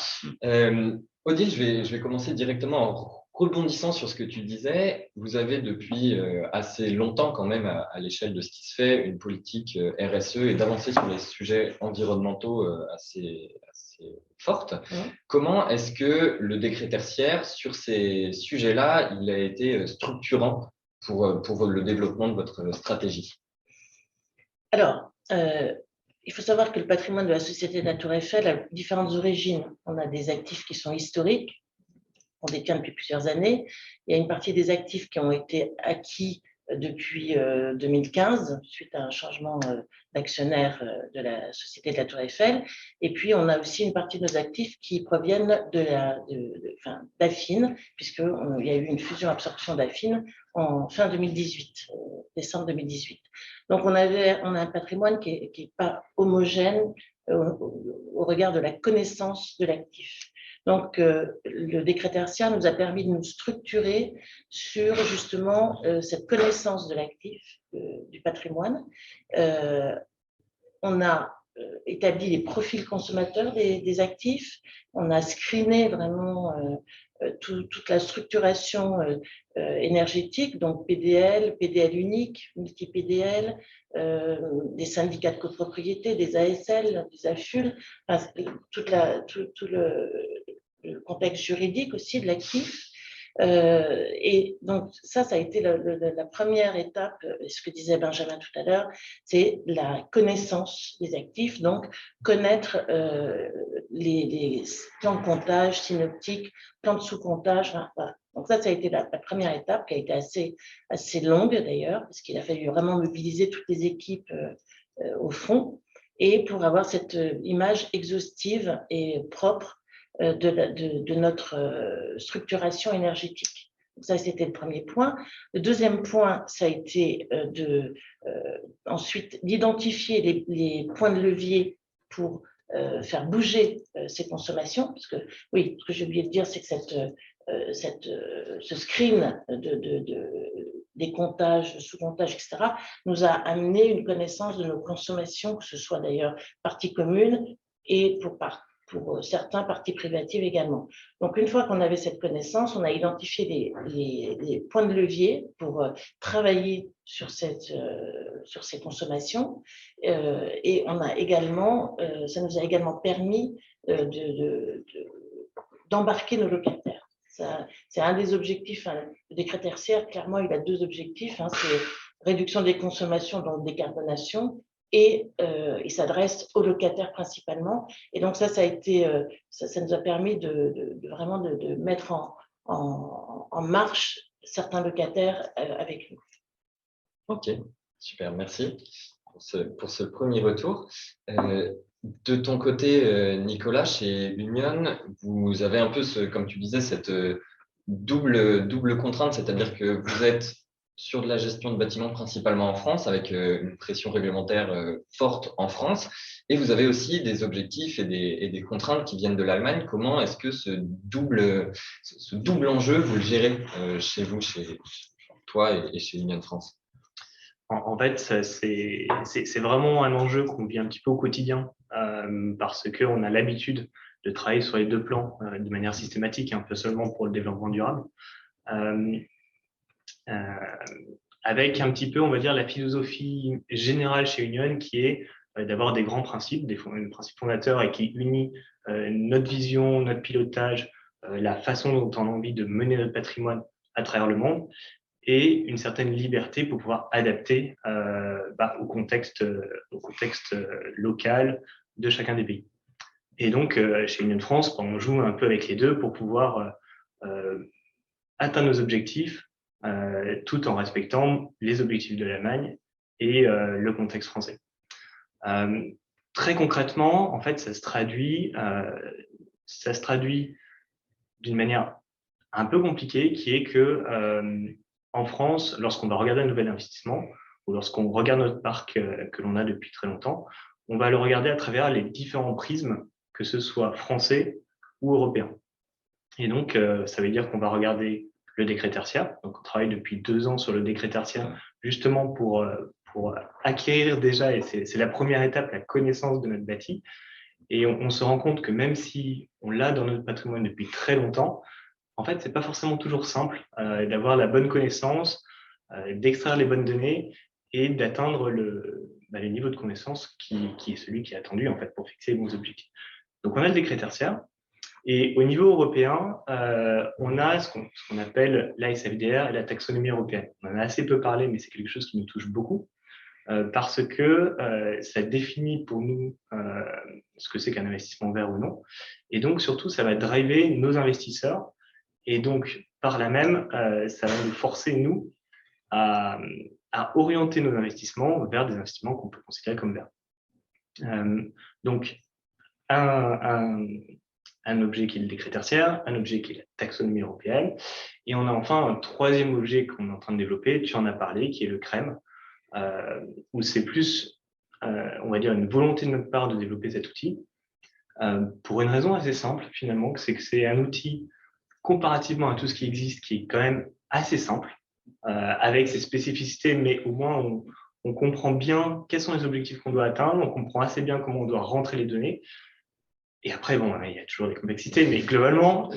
Odile, je vais commencer directement en rebondissant sur ce que tu disais. Vous avez depuis assez longtemps quand même à l'échelle de ce qui se fait une politique RSE et d'avancer sur les sujets environnementaux assez forte. Ouais. Comment est-ce que le décret tertiaire sur ces sujets-là, il a été structurant pour le développement de votre stratégie? Alors, il faut savoir que le patrimoine de la Société de la Tour Eiffel a différentes origines. On a des actifs qui sont historiques, qu'on détient depuis plusieurs années. Il y a une partie des actifs qui ont été acquis depuis 2015, suite à un changement d'actionnaire de la Société de la Tour Eiffel. Et puis, on a aussi une partie de nos actifs qui proviennent d'Affine, puisqu'il y a eu une fusion-absorption d'Affine en fin 2018, décembre 2018. Donc, on a un patrimoine qui est pas homogène au regard de la connaissance de l'actif. Donc, le décret tertiaire nous a permis de nous structurer sur justement cette connaissance de l'actif, du patrimoine. On a établi les profils consommateurs des actifs. On a screené vraiment toute la structuration énergétique, donc PDL, PDL unique, multi-PDL, des syndicats de copropriété, des ASL, des AFUL, enfin, tout le contexte juridique aussi de l'actif. Et donc, ça a été la première étape, ce que disait Benjamin tout à l'heure, c'est la connaissance des actifs, donc connaître les plans de comptage, synoptiques, plans de sous-comptage. Voilà. Donc, ça a été la première étape qui a été assez longue d'ailleurs, parce qu'il a fallu vraiment mobiliser toutes les équipes au fond, et pour avoir cette image exhaustive et propre de notre structuration énergétique. Donc ça, c'était le premier point. Le deuxième point, ça a été ensuite d'identifier les points de levier pour faire bouger ces consommations. Parce que, oui, ce que j'ai oublié de dire, c'est que ce screen des comptages, sous-comptages, etc., nous a amené une connaissance de nos consommations, que ce soit d'ailleurs partie commune et pour certains parties privatives également. Donc, une fois qu'on avait cette connaissance, on a identifié les points de levier pour travailler sur ces consommations. Et on a également, ça nous a également permis d'embarquer nos locataires. C'est un des objectifs. Hein. Le décret tertiaire, clairement, il a deux objectifs. Hein, c'est réduction des consommations, donc décarbonation, et il s'adresse aux locataires principalement. Et donc ça a été, ça nous a permis vraiment de mettre en marche certains locataires avec nous. Ok, super, merci pour ce premier retour. De ton côté, Nicolas, chez Union, vous avez un peu, comme tu disais, cette double contrainte, c'est-à-dire que vous êtes sur de la gestion de bâtiments principalement en France, avec une pression réglementaire forte en France, et vous avez aussi des objectifs et des contraintes qui viennent de l'Allemagne. Comment est-ce que ce double enjeu, vous le gérez chez vous, chez toi et chez Union France? En fait, c'est vraiment un enjeu qu'on vit un petit peu au quotidien parce qu'on a l'habitude de travailler sur les deux plans de manière systématique, un peu seulement pour le développement durable. Euh, euh, Avec un petit peu, on va dire, la philosophie générale chez Union qui est d'avoir des grands principes, des principes fondateurs et qui unit notre vision, notre pilotage, la façon dont on a envie de mener notre patrimoine à travers le monde et une certaine liberté pour pouvoir adapter au contexte local de chacun des pays. Et donc, chez Union France, on joue un peu avec les deux pour pouvoir atteindre nos objectifs tout en respectant les objectifs de l'Allemagne et le contexte français. Très concrètement, en fait, ça se traduit d'une manière un peu compliquée, qui est que en France, lorsqu'on va regarder un nouvel investissement ou lorsqu'on regarde notre parc que l'on a depuis très longtemps, on va le regarder à travers les différents prismes, que ce soit français ou européen. Et donc, ça veut dire qu'on va regarder le décret tertiaire. Donc, on travaille depuis 2 ans sur le décret tertiaire, justement pour acquérir déjà, et c'est la première étape, la connaissance de notre bâti. Et on se rend compte que même si on l'a dans notre patrimoine depuis très longtemps, en fait, c'est pas forcément toujours simple d'avoir la bonne connaissance, d'extraire les bonnes données et d'atteindre le niveau de connaissance qui est celui qui est attendu en fait pour fixer les bons objectifs. Donc, on a le décret tertiaire. Et au niveau européen, on a ce qu'on appelle l'ASFDR et la taxonomie européenne. On en a assez peu parlé, mais c'est quelque chose qui nous touche beaucoup parce que ça définit pour nous ce que c'est qu'un investissement vert ou non. Et donc, surtout, ça va driver nos investisseurs. Et donc, par là même, ça va nous forcer, nous, à orienter nos investissements vers des investissements qu'on peut considérer comme verts. Donc, un objet qui est le décret tertiaire, un objet qui est la taxonomie européenne, et on a enfin un troisième objet qu'on est en train de développer, tu en as parlé, qui est le CREM, où c'est plus, on va dire, une volonté de notre part de développer cet outil, pour une raison assez simple, finalement, c'est que c'est un outil, comparativement à tout ce qui existe, qui est quand même assez simple, avec ses spécificités, mais au moins on comprend bien quels sont les objectifs qu'on doit atteindre, on comprend assez bien comment on doit rentrer les données. Et après, bon, il y a toujours des complexités, mais globalement,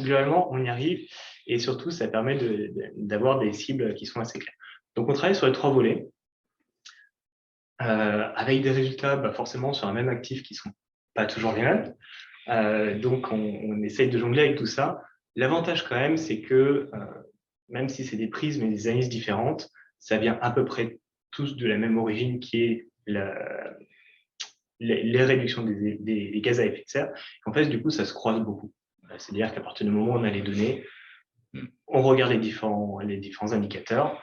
on y arrive. Et surtout, ça permet d'avoir des cibles qui sont assez claires. Donc, on travaille sur les 3 volets, avec des résultats forcément sur un même actif qui ne sont pas toujours les mêmes. Donc, on essaye de jongler avec tout ça. L'avantage quand même, c'est que même si c'est des prismes et des analyses différentes, ça vient à peu près tous de la même origine qui est les réductions des gaz à effet de serre. En fait, du coup, ça se croise beaucoup. C'est-à-dire qu'à partir du moment où on a les données, on regarde les différents indicateurs,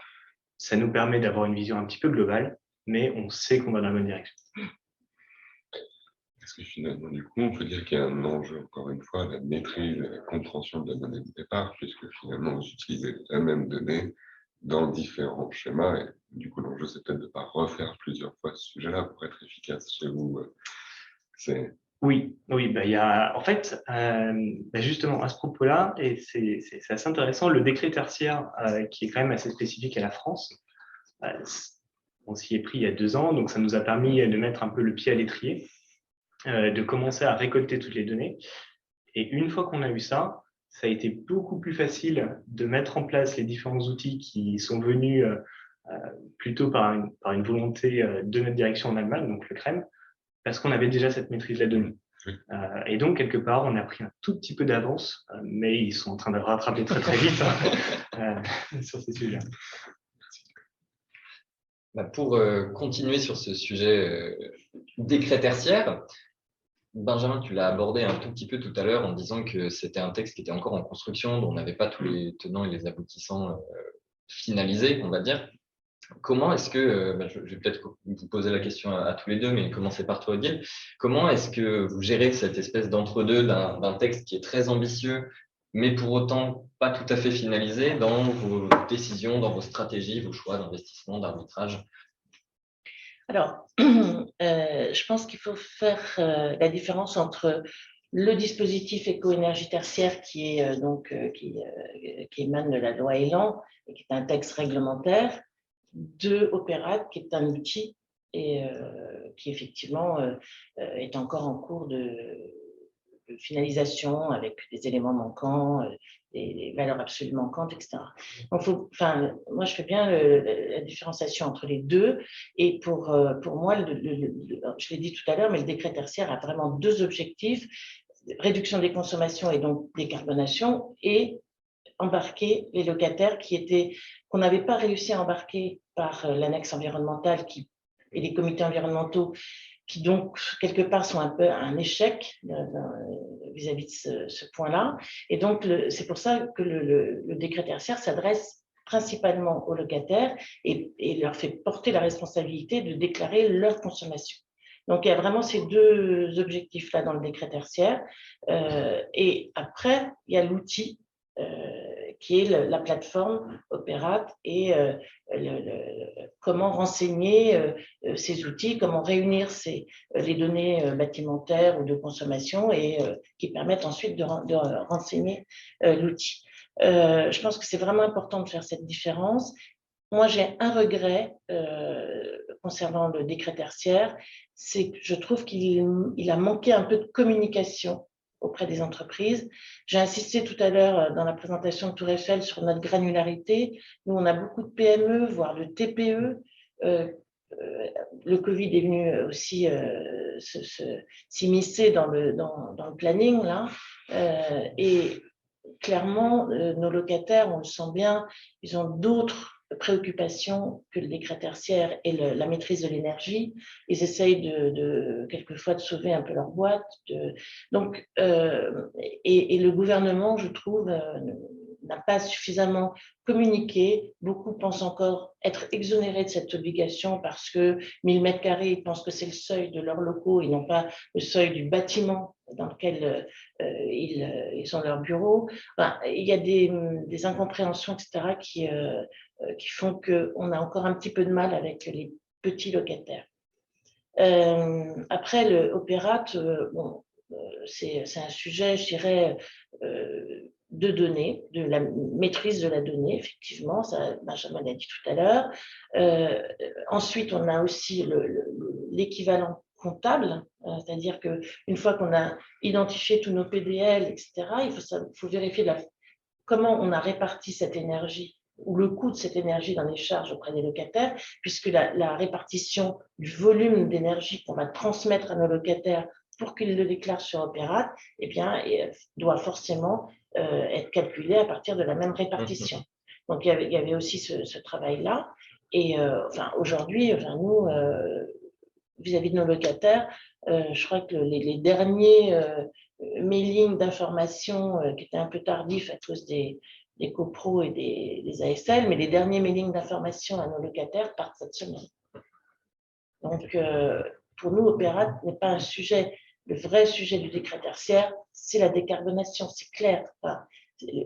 ça nous permet d'avoir une vision un petit peu globale, mais on sait qu'on va dans la bonne direction. Parce que finalement, du coup, on peut dire qu'il y a un enjeu, encore une fois, la maîtrise et la compréhension de la donnée de départ, puisque finalement, vous utilisez la même donnée dans différents schémas, et du coup, l'enjeu, c'est peut-être de ne pas refaire plusieurs fois ce sujet-là pour être efficace chez vous. Oui, il y a, en fait, justement, à ce propos-là, et c'est assez intéressant, le décret tertiaire, qui est quand même assez spécifique à la France, on s'y est pris il y a 2 ans, donc ça nous a permis de mettre un peu le pied à l'étrier, de commencer à récolter toutes les données. Et une fois qu'on a eu ça, ça a été beaucoup plus facile de mettre en place les différents outils qui sont venus plutôt par une volonté de notre direction en Allemagne, donc le CREM, parce qu'on avait déjà cette maîtrise de la donnée. Et donc, quelque part, on a pris un tout petit peu d'avance, mais ils sont en train de rattraper très, très vite sur ces sujets. Pour continuer sur ce sujet décret tertiaire, Benjamin, tu l'as abordé un tout petit peu tout à l'heure en disant que c'était un texte qui était encore en construction, dont on n'avait pas tous les tenants et les aboutissants finalisés, on va dire. Comment est-ce que, je vais peut-être vous poser la question à tous les deux, mais commencer par toi, Odile. Comment est-ce que vous gérez cette espèce d'entre-deux d'un texte qui est très ambitieux, mais pour autant pas tout à fait finalisé dans vos décisions, dans vos stratégies, vos choix d'investissement, d'arbitrage? Alors, je pense qu'il faut faire la différence entre le dispositif éco-énergie tertiaire qui émane de la loi Elan et qui est un texte réglementaire, de Opérat, qui est un outil et qui effectivement est encore en cours de finalisation avec des éléments manquants, des valeurs absolument manquantes, etc. Donc, moi, je fais bien la différenciation entre les deux. Et pour moi, je l'ai dit tout à l'heure, mais le décret tertiaire a vraiment deux objectifs: réduction des consommations et donc décarbonation, et embarquer les locataires qu'on n'avait pas réussi à embarquer par l'annexe environnementale et les comités environnementaux, qui donc, quelque part, sont un peu un échec vis-à-vis de ce point-là. Et donc, c'est pour ça que le décret tertiaire s'adresse principalement aux locataires et leur fait porter la responsabilité de déclarer leur consommation. Donc, il y a vraiment ces deux objectifs-là dans le décret tertiaire. Et après, il y a l'outil qui est la plateforme Opérat et comment renseigner ces outils, comment réunir les données bâtimentaires ou de consommation et qui permettent ensuite de renseigner l'outil. Je pense que c'est vraiment important de faire cette différence. Moi, j'ai un regret concernant le décret tertiaire, c'est que je trouve qu'il a manqué un peu de communication auprès des entreprises. J'ai insisté tout à l'heure dans la présentation de Tour Eiffel sur notre granularité. Nous, on a beaucoup de PME, voire de TPE. Le Covid est venu aussi s'immiscer dans le planning, là. Et clairement, nos locataires, on le sent bien, ils ont d'autres préoccupations que le décret tertiaire et la maîtrise de l'énergie. Ils essayent quelquefois de sauver un peu leur boîte. Donc, et le gouvernement, je trouve, n'a pas suffisamment communiqué. Beaucoup pensent encore être exonérés de cette obligation parce que 1000 mètres carrés, ils pensent que c'est le seuil de leurs locaux et non pas le seuil du bâtiment dans lequel ils ont leur bureau. Enfin, il y a des incompréhensions, etc., qui font qu'on a encore un petit peu de mal avec les petits locataires. Après, le Opérat, c'est un sujet, je dirais, de données, de la maîtrise de la donnée, effectivement, ça, Benjamin l'a dit tout à l'heure. Ensuite, on a aussi l'équivalent comptable, c'est-à-dire qu'une fois qu'on a identifié tous nos PDL, etc., il faut vérifier comment on a réparti cette énergie ou le coût de cette énergie dans les charges auprès des locataires, puisque la répartition du volume d'énergie qu'on va transmettre à nos locataires pour qu'ils le déclarent sur Opérat, eh bien, doit forcément être calculée à partir de la même répartition. Donc, il y avait aussi ce travail-là. Et aujourd'hui, nous, vis-à-vis de nos locataires, je crois que les derniers mailings d'information qui étaient un peu tardifs à cause des copros et des ASL, mais les derniers mailings d'information à nos locataires partent cette semaine. Donc, pour nous, Opérat n'est pas un sujet. Le vrai sujet du décret tertiaire, c'est la décarbonation, c'est clair.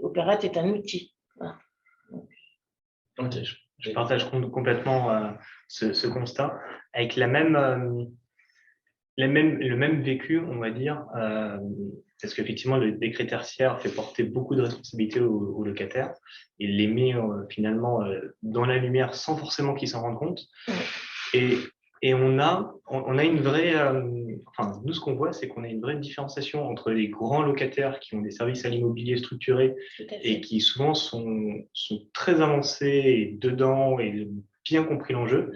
Opérat est un outil. Voilà. Ok. Je partage complètement ce constat, avec le même vécu, on va dire, parce qu'effectivement, le décret tertiaire fait porter beaucoup de responsabilités aux locataires. Il les met finalement dans la lumière sans forcément qu'ils s'en rendent compte. Et on a une vraie... nous, ce qu'on voit, c'est qu'on a une vraie différenciation entre les grands locataires qui ont des services à l'immobilier structurés et qui souvent sont très avancés et dedans et bien compris l'enjeu,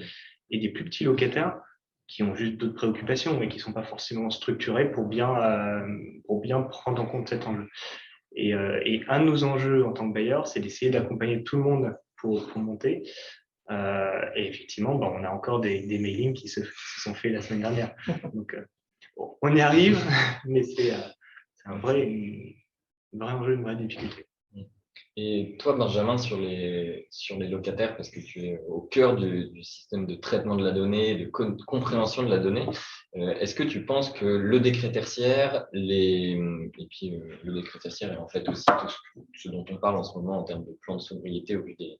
et des plus petits locataires qui ont juste d'autres préoccupations et qui ne sont pas forcément structurés pour bien prendre en compte cet enjeu. Et un de nos enjeux en tant que bailleur, c'est d'essayer d'accompagner tout le monde pour monter. Et effectivement, on a encore des mailings qui se sont faits la semaine dernière. Donc, on y arrive, mais c'est un vrai enjeu, une vraie difficulté. Et toi, Benjamin, sur les locataires, parce que tu es au cœur du système de traitement de la donnée, de compréhension de la donnée, est-ce que tu penses que le décret tertiaire, et puis le décret tertiaire est en fait aussi tout ce dont on parle en ce moment en termes de plan de sobriété au vu des,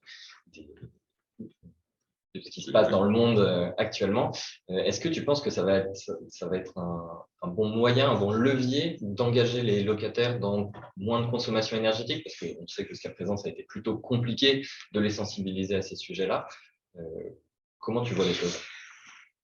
de ce qui se passe dans le monde actuellement. Est-ce que tu penses que ça va être un bon moyen, un bon levier d'engager les locataires dans moins de consommation énergétique? Parce qu'on sait que jusqu'à présent, ça a été plutôt compliqué de les sensibiliser à ces sujets-là. Comment tu vois les choses?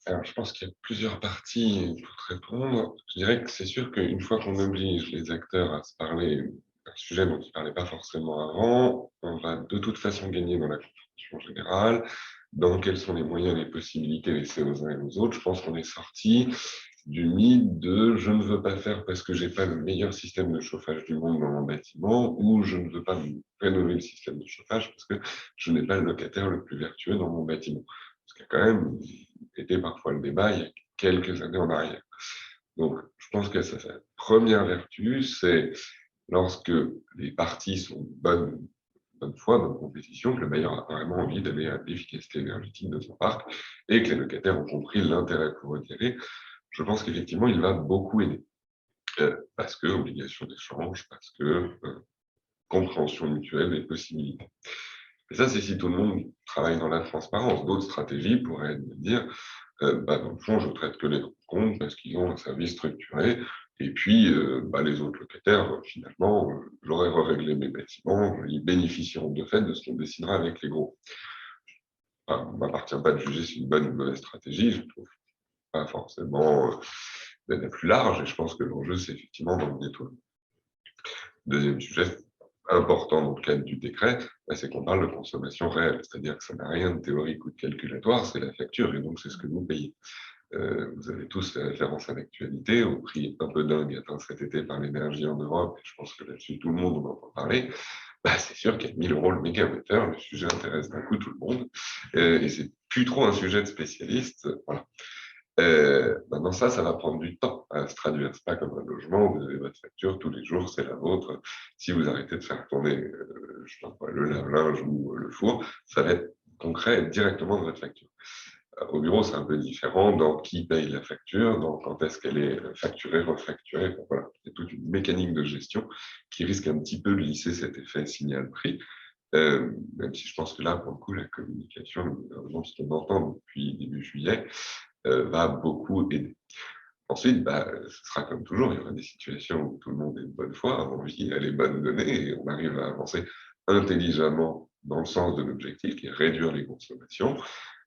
Alors, je pense qu'il y a plusieurs parties pour te répondre. Je dirais que c'est sûr qu'une fois qu'on oblige les acteurs à se parler d'un sujet dont ils ne parlaient pas forcément avant, on va de toute façon gagner dans la compréhension générale, dans quels sont les moyens et les possibilités laissées aux uns et aux autres. Je pense qu'on est sorti du mythe de je ne veux pas faire parce que j'ai pas le meilleur système de chauffage du monde dans mon bâtiment, ou je ne veux pas rénover le système de chauffage parce que je n'ai pas le locataire le plus vertueux dans mon bâtiment. Parce qu'il y a quand même été parfois le débat il y a quelques années en arrière. Donc, je pense que sa première vertu, c'est lorsque les parties sont bonne foi, bonne compétition, que le bailleur a vraiment envie d'aller à l'efficacité énergétique de son parc et que les locataires ont compris l'intérêt pour eux d'y aller. Je pense qu'effectivement, il va beaucoup aider. Parce que obligation d'échange, parce que compréhension mutuelle et possibilités. Et ça, c'est si tout le monde travaille dans la transparence. D'autres stratégies pourraient être de dire, dans le fond, je traite que les grands comptes parce qu'ils ont un service structuré, et puis les autres locataires, finalement, j'aurais réglé mes bâtiments, ils bénéficieront de fait de ce qu'on décidera avec les gros. Enfin, il ne m'appartient pas de juger si c'est une bonne ou une mauvaise stratégie, je trouve pas forcément la plus large, et je pense que l'enjeu, c'est effectivement d'emmener tout le monde. Deuxième sujet important dans le cadre du décret, c'est qu'on parle de consommation réelle, c'est-à-dire que ça n'a rien de théorique ou de calculatoire, c'est la facture, et donc c'est ce que vous payez. Vous avez tous les références à l'actualité, au prix un peu dingue atteint cet été par l'énergie en Europe, et je pense que là-dessus tout le monde en entend parler. C'est sûr qu'à 1 000 € le mégawattheure, le sujet intéresse d'un coup tout le monde, et c'est plus trop un sujet de spécialiste. Voilà. Maintenant, ça va prendre du temps à se traduire. C'est pas comme un logement, vous avez votre facture tous les jours, c'est la vôtre. Si vous arrêtez de faire tourner le lave-linge ou le four, ça va être concret directement dans votre facture. Au bureau, c'est un peu différent dans qui paye la facture, dans quand est-ce qu'elle est facturée, refacturée. Voilà, c'est toute une mécanique de gestion qui risque un petit peu de lisser cet effet signal-prix. Même si je pense que là, pour le coup, la communication, le gouvernement, ce qu'on entend depuis début juillet, va beaucoup aider. Ensuite, ce sera comme toujours, il y aura des situations où tout le monde est de bonne foi, a envie, a les bonnes données, et on arrive à avancer intelligemment dans le sens de l'objectif, qui est réduire les consommations.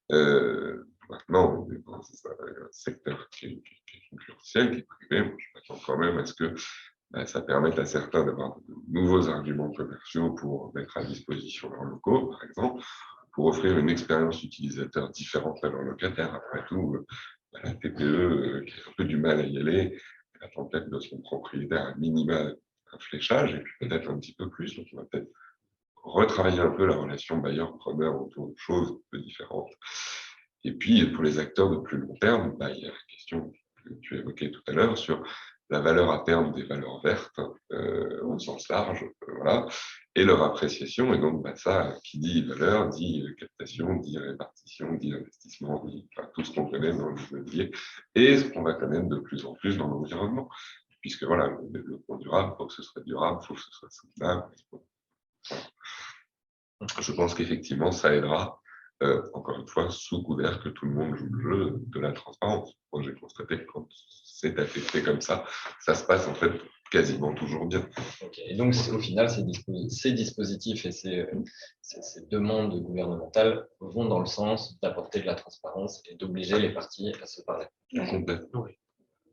Maintenant, on est dans un secteur qui est concurrentiel, qui est privé. Moi, je m'attends quand même à ce que ça permette à certains d'avoir de nouveaux arguments commerciaux pour mettre à disposition leurs locaux, par exemple, pour offrir une expérience utilisateur différente à leurs locataires. Après tout, la TPE qui a un peu du mal à y aller, elle attend peut-être de son propriétaire à minima un fléchage, et puis peut-être un petit peu plus. Donc, on va peut-être retravailler un peu la relation bailleur-preneur autour de choses un peu différentes. Et puis, pour les acteurs de plus long terme, il y a la question que tu évoquais tout à l'heure sur la valeur à terme des valeurs vertes au sens large, voilà, et leur appréciation. Et donc, ça, qui dit valeur, dit captation, dit répartition, dit investissement, dit tout ce qu'on connaît dans l'immobilier et ce qu'on va connaître de plus en plus dans l'environnement. Puisque voilà, le développement durable, il faut que ce soit durable, il faut que ce soit soutenable. Je pense qu'effectivement, ça aidera, encore une fois, sous couvert que tout le monde joue le jeu de la transparence. Moi, j'ai constaté que quand c'est affecté comme ça se passe en fait quasiment toujours bien. Okay. Et donc, au final, ces dispositifs et ces demandes gouvernementales vont dans le sens d'apporter de la transparence et d'obliger les parties à se parler. Complètement. Oui.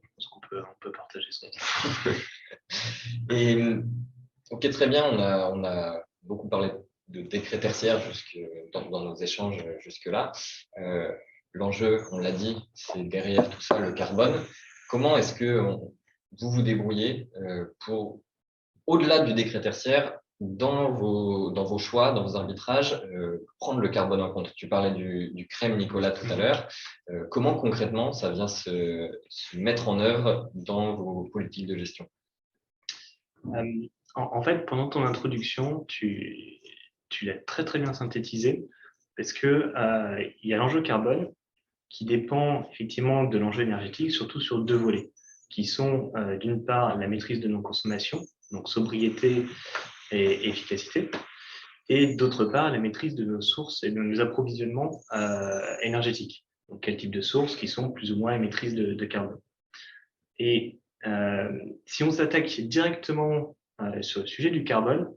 Je pense qu'on peut partager ce constat. Et ok, très bien, on a beaucoup parlé de décret tertiaire dans nos échanges jusque-là. L'enjeu, on l'a dit, c'est derrière tout ça le carbone. Comment est-ce que vous vous débrouillez pour, au-delà du décret tertiaire, dans vos choix, dans vos arbitrages, prendre le carbone en compte? Tu parlais du CREM, Nicolas, tout à l'heure. Comment concrètement ça vient se mettre en œuvre dans vos politiques de gestion? En fait, pendant ton introduction, tu l'as très très bien synthétisé parce que il y a l'enjeu carbone qui dépend effectivement de l'enjeu énergétique, surtout sur deux volets, qui sont d'une part la maîtrise de nos consommations, donc sobriété et efficacité, et d'autre part la maîtrise de nos sources et de nos approvisionnements énergétiques. Donc quel type de sources qui sont plus ou moins émettrices de carbone. Et si on s'attaque directement sur le sujet du carbone,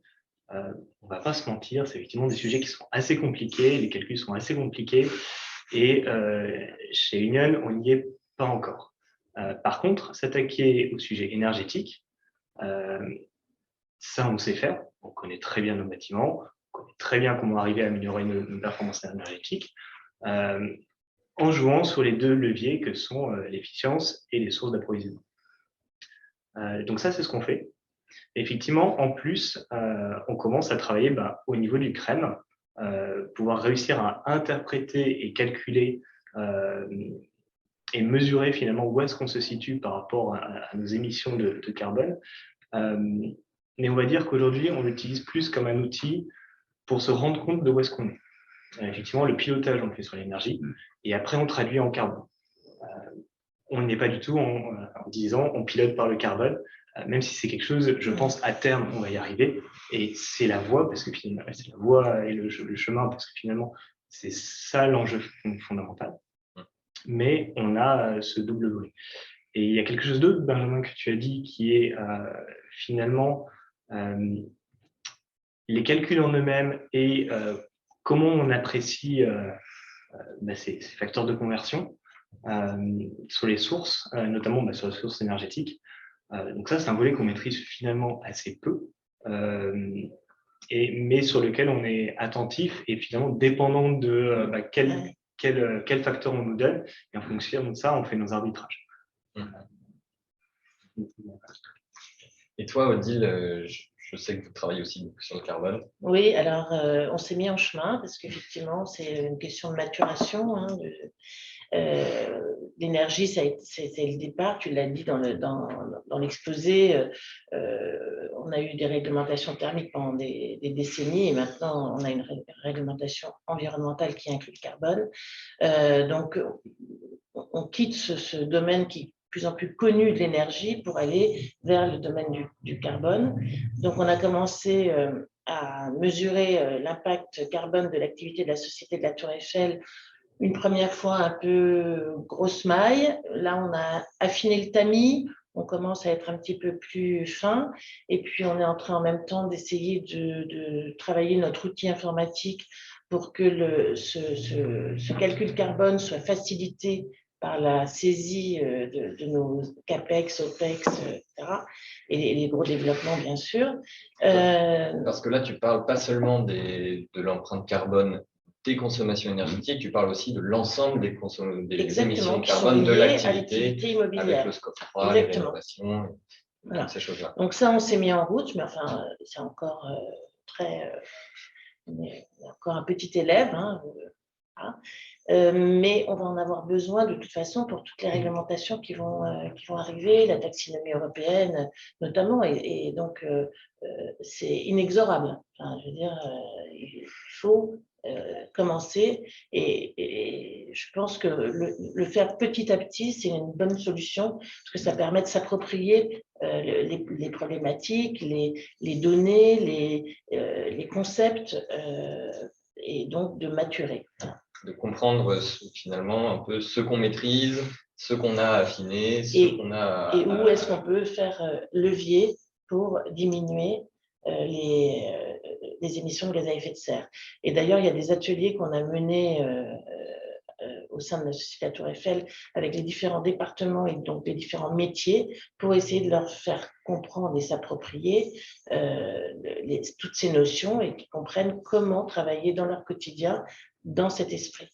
on ne va pas se mentir, c'est effectivement des sujets qui sont assez compliqués, les calculs sont assez compliqués, et chez Union, on n'y est pas encore. Par contre, s'attaquer au sujet énergétique, ça, on sait faire. On connaît très bien nos bâtiments, on connaît très bien comment arriver à améliorer nos performances énergétiques, en jouant sur les deux leviers que sont l'efficience et les sources d'approvisionnement. Donc ça, c'est ce qu'on fait. Effectivement, en plus, on commence à travailler au niveau du CRREM, pouvoir réussir à interpréter et calculer et mesurer finalement où est-ce qu'on se situe par rapport à nos émissions de carbone. Mais on va dire qu'aujourd'hui, on l'utilise plus comme un outil pour se rendre compte de où est-ce qu'on est. Effectivement, le pilotage, on le fait sur l'énergie, et après, on traduit en carbone. On n'est pas du tout en disant on pilote par le carbone, même si c'est quelque chose, je pense, à terme, on va y arriver. Et c'est la voie, parce que finalement, c'est la voie et le chemin, parce que finalement, c'est ça l'enjeu fondamental. Mais on a ce double volet. Et il y a quelque chose d'autre, Benjamin, que tu as dit, qui est finalement les calculs en eux-mêmes et comment on apprécie ces facteurs de conversion sur les sources, notamment sur les sources énergétiques. Donc ça, c'est un volet qu'on maîtrise finalement assez peu, mais sur lequel on est attentif et finalement dépendant de quel facteur on nous donne. Et en fonction de ça, on fait nos arbitrages. Et toi, Odile, je sais que vous travaillez aussi beaucoup sur le carbone. Oui, alors on s'est mis en chemin parce qu'effectivement, c'est une question de maturation. L'énergie, c'est le départ, tu l'as dit dans l'exposé. On a eu des réglementations thermiques pendant des décennies et maintenant on a une réglementation environnementale qui inclut le carbone. Donc on quitte ce domaine qui est de plus en plus connu de l'énergie pour aller vers le domaine du carbone. Donc on a commencé à mesurer l'impact carbone de l'activité de la Société de la Tour Eiffel une première fois un peu grosse maille. Là, on a affiné le tamis. On commence à être un petit peu plus fin. Et puis, on est en train en même temps d'essayer de travailler notre outil informatique pour que ce calcul carbone soit facilité par la saisie de nos CAPEX, OPEX, etc. Et les gros développements, bien sûr. Parce que là, tu parles pas seulement de l'empreinte carbone des consommations énergétiques, tu parles aussi de l'ensemble des émissions de carbone de l'activité immobilière. avec le scope 3, les rénovations, toutes ces choses-là. Donc ça, on s'est mis en route, mais enfin, c'est encore on est encore un petit élève, mais on va en avoir besoin de toute façon pour toutes les réglementations qui vont arriver, la taxinomie européenne notamment, et donc c'est inexorable. Enfin, je veux dire, il faut commencer et je pense que le faire petit à petit, c'est une bonne solution parce que ça permet de s'approprier les problématiques, les données, les concepts et donc de maturer. De comprendre finalement un peu ce qu'on maîtrise, ce qu'on a affiné, ce qu'on a… Et où est-ce qu'on peut faire levier pour diminuer les émissions de gaz à effet de serre. Et d'ailleurs, il y a des ateliers qu'on a menés au sein de la Société de la Tour Eiffel avec les différents départements et donc les différents métiers pour essayer de leur faire comprendre et s'approprier toutes ces notions et qu'ils comprennent comment travailler dans leur quotidien dans cet esprit.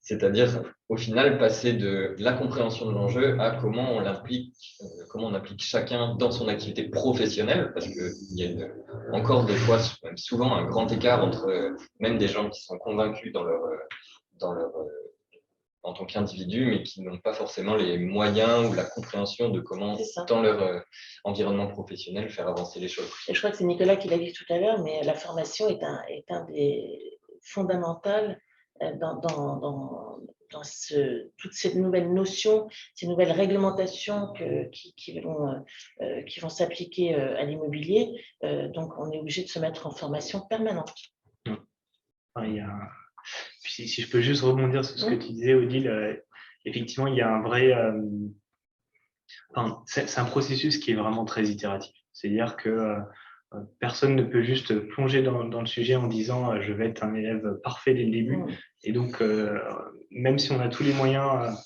C'est-à-dire, au final, passer de la compréhension de l'enjeu à comment on applique chacun dans son activité professionnelle, parce qu'il y a encore des fois, même souvent, un grand écart entre même des gens qui sont convaincus dans tant qu'individus, mais qui n'ont pas forcément les moyens ou la compréhension de comment, dans leur environnement professionnel, faire avancer les choses. Et je crois que c'est Nicolas qui l'a dit tout à l'heure, mais la formation est un des fondamentaux dans toutes ces nouvelles notions, ces nouvelles réglementations qui vont s'appliquer à l'immobilier. Donc, on est obligé de se mettre en formation permanente. Si je peux juste rebondir sur ce que tu disais, Odile, effectivement, il y a un vrai... c'est un processus qui est vraiment très itératif. C'est-à-dire que personne ne peut juste plonger dans le sujet en disant je vais être un élève parfait dès le début. Et donc, même si on a tous les moyens,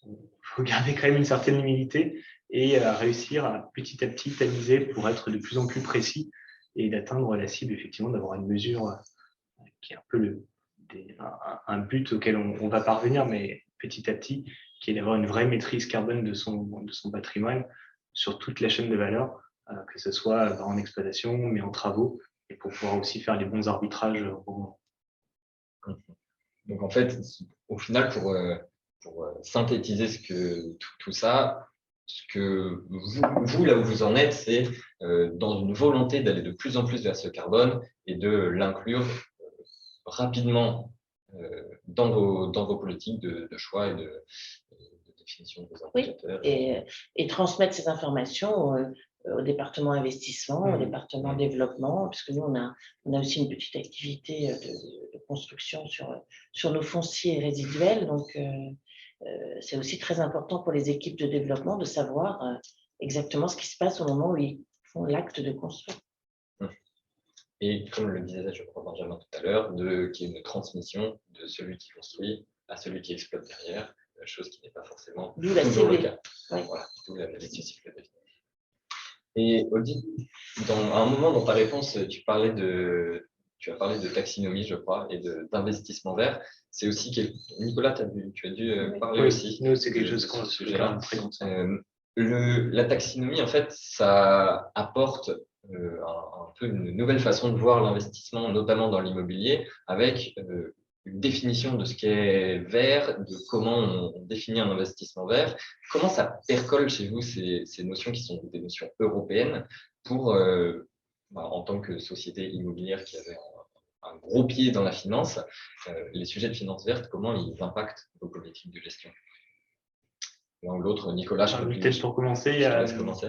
il faut garder quand même une certaine humilité et réussir à petit tamiser pour être de plus en plus précis et d'atteindre la cible, effectivement, d'avoir une mesure qui est un peu un but auquel on va parvenir, mais petit à petit, qui est d'avoir une vraie maîtrise carbone de son patrimoine sur toute la chaîne de valeur, que ce soit en exploitation, mais en travaux, et pour pouvoir aussi faire les bons arbitrages au moment. Donc en fait, au final, pour synthétiser tout ça, ce que vous, là où vous en êtes, c'est dans une volonté d'aller de plus en plus vers ce carbone et de l'inclure rapidement dans vos politiques de choix et de définition de vos indicateurs. Oui, et transmettre ces informations au département investissement, au département développement, puisque nous, on a aussi une petite activité de construction sur nos fonciers résiduels. Donc, c'est aussi très important pour les équipes de développement de savoir exactement ce qui se passe au moment où ils font l'acte de construire. Et comme le disait, je crois, Benjamin tout à l'heure, qu'il y ait une transmission de celui qui construit à celui qui exploite derrière, chose qui n'est pas forcément toujours le cas. Oui. Voilà, d'où la gestion cycle de vie. Et Odile, à un moment dans ta réponse, tu as parlé de taxinomie, je crois, et d'investissement vert. C'est aussi Nicolas, tu as dû parler aussi. Nous, c'est quelque chose qu'on se très la taxinomie, en fait, ça apporte un peu une nouvelle façon de voir l'investissement, notamment dans l'immobilier, avec une définition de ce qu'est vert, de comment on définit un investissement vert. Comment ça percole chez vous ces notions qui sont des notions européennes pour, en tant que société immobilière qui avait un gros pied dans la finance, les sujets de finance verte, comment ils impactent vos politiques de gestion? L'un ou l'autre, Nicolas, peut-être pour commencer. Je te laisse commencer.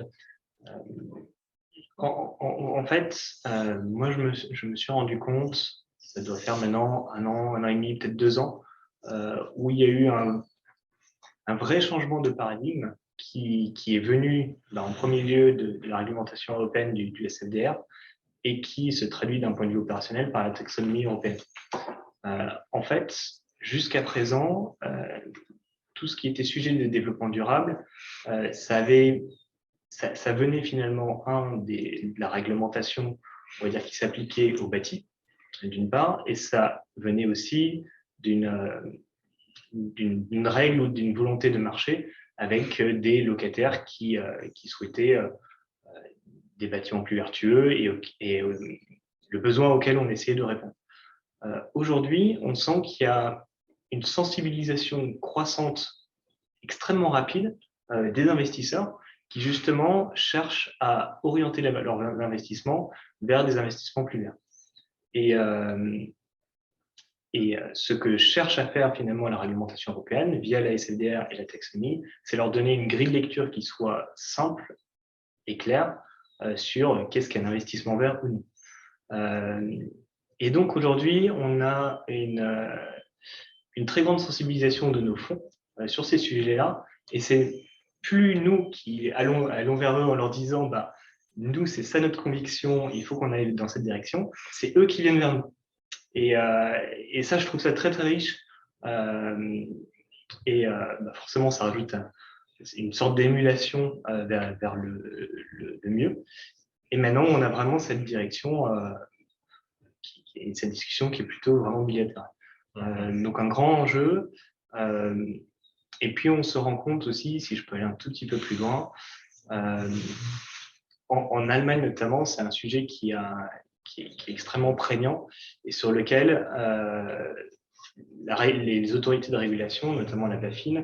En fait, moi, je me suis rendu compte, ça doit faire maintenant un an et demi, peut-être 2 ans, où il y a eu un vrai changement de paradigme qui est venu en premier lieu de la réglementation européenne du SFDR et qui se traduit d'un point de vue opérationnel par la taxonomie européenne. En fait, jusqu'à présent, tout ce qui était sujet de développement durable, ça venait finalement de la réglementation, on va dire, qui s'appliquait au bâti, d'une part, et ça venait aussi d'une règle ou d'une volonté de marché avec des locataires qui souhaitaient des bâtiments plus vertueux et le besoin auquel on essayait de répondre. Aujourd'hui, on sent qu'il y a une sensibilisation croissante extrêmement rapide des investisseurs qui justement cherchent à orienter leur investissement vers des investissements plus verts. Et ce que cherche à faire finalement la réglementation européenne via la SFDR et la taxonomie, c'est leur donner une grille de lecture qui soit simple et claire sur qu'est-ce qu'un investissement vert ou non. Et donc aujourd'hui, on a une très grande sensibilisation de nos fonds sur ces sujets-là, et c'est plus nous qui allons vers eux en leur disant nous, c'est ça notre conviction, il faut qu'on aille dans cette direction, c'est eux qui viennent vers nous. Et ça, je trouve ça très, très riche. Forcément, ça rajoute une sorte d'émulation vers le mieux. Et maintenant, on a vraiment cette direction, cette discussion qui est plutôt vraiment bilatérale. Donc, un grand enjeu. Et puis, on se rend compte aussi, si je peux aller un tout petit peu plus loin, en Allemagne notamment, c'est un sujet qui est extrêmement prégnant et sur lequel les autorités de régulation, notamment la BaFin,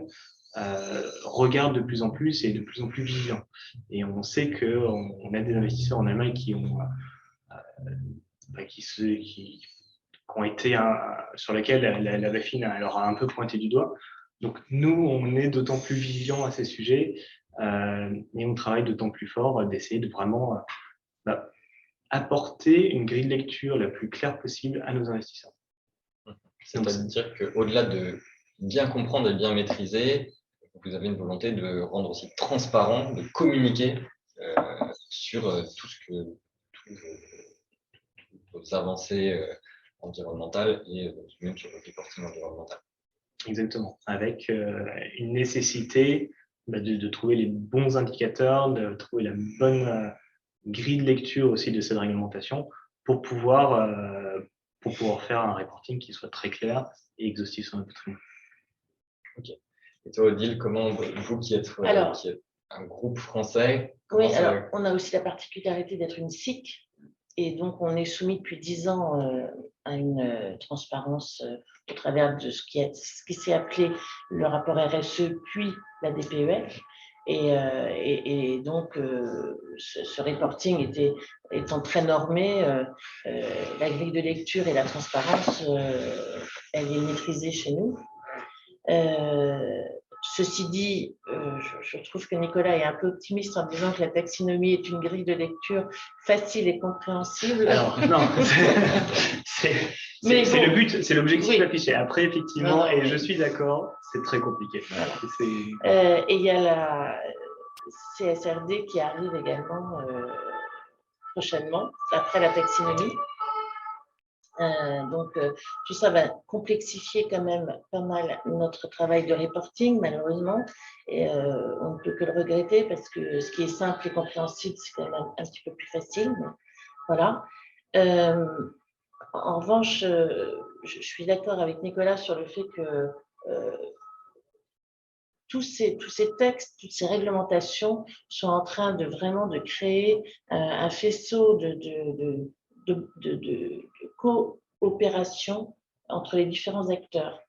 regardent de plus en plus et de plus en plus vigilants. Et on sait qu'on a des investisseurs en Allemagne qui ont été sur lesquels la BaFin leur a un peu pointé du doigt. Donc nous, on est d'autant plus vigilants à ces sujets et on travaille d'autant plus fort d'essayer de vraiment apporter une grille de lecture la plus claire possible à nos investisseurs. C'est-à-dire qu'au-delà de bien comprendre et bien maîtriser, vous avez une volonté de rendre aussi transparent, de communiquer sur toutes vos avancées environnementales et même sur le reporting environnemental. Exactement, avec une nécessité de trouver les bons indicateurs, de trouver la bonne grille de lecture aussi de cette réglementation pour pouvoir faire un reporting qui soit très clair et exhaustif sur notre patrimoine. Ok. Et toi, Odile, comment vous qui êtes un groupe français? Oui, alors on a aussi la particularité d'être une SIC et donc on est soumis depuis 10 ans à une transparence au travers de ce qui s'est appelé le rapport RSE puis la DPEF. Et donc, ce reporting étant très normé, la grille de lecture et la transparence, elle est maîtrisée chez nous. Ceci dit, je trouve que Nicolas est un peu optimiste en disant que la taxinomie est une grille de lecture facile et compréhensible. Alors, non, c'est le but, c'est l'objectif affiché. Après, effectivement, et je suis d'accord, c'est très compliqué. Voilà. Et il y a la CSRD qui arrive également prochainement, après la taxinomie. Donc, tout ça va complexifier quand même pas mal notre travail de reporting, malheureusement, et on ne peut que le regretter parce que ce qui est simple et compréhensible, c'est quand même un petit peu plus facile. Mais voilà. En revanche, je suis d'accord avec Nicolas sur le fait que tous ces textes, toutes ces réglementations sont en train de vraiment de créer un faisceau de coopération entre les différents acteurs.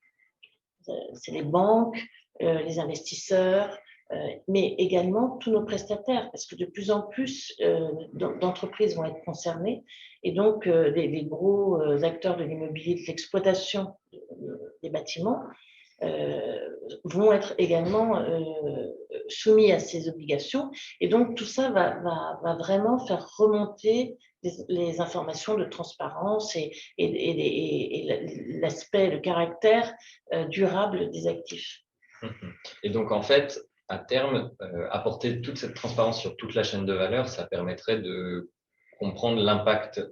C'est les banques, les investisseurs, mais également tous nos prestataires, parce que de plus en plus d'entreprises vont être concernées, et donc les gros acteurs de l'immobilier, de l'exploitation des bâtiments, vont être également soumis à ces obligations. Et donc, tout ça va vraiment faire remonter les informations de transparence et l'aspect, le caractère durable des actifs. Et donc, en fait, à terme, apporter toute cette transparence sur toute la chaîne de valeur, ça permettrait de comprendre l'impact,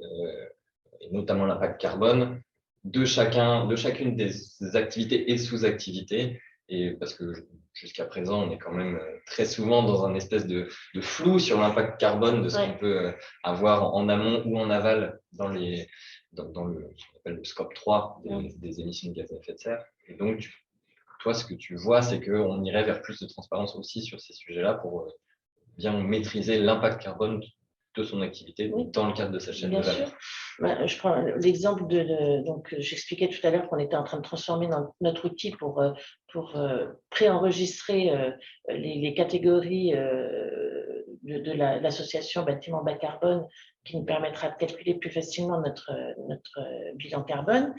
et notamment l'impact carbone, de chacune des activités et sous-activités, et parce que jusqu'à présent, on est quand même très souvent dans un espèce de flou sur l'impact carbone de ce qu'on peut avoir en amont ou en aval dans ce qu'on appelle le scope 3 des émissions de gaz à effet de serre. Et donc, toi, ce que tu vois, c'est qu'on irait vers plus de transparence aussi sur ces sujets-là pour bien maîtriser l'impact carbone de son activité dans le cadre de sa chaîne de valeur. Bien sûr. Je prends l'exemple donc j'expliquais tout à l'heure qu'on était en train de transformer notre outil pour préenregistrer les catégories de l'association bâtiment bas carbone qui nous permettra de calculer plus facilement notre bilan carbone.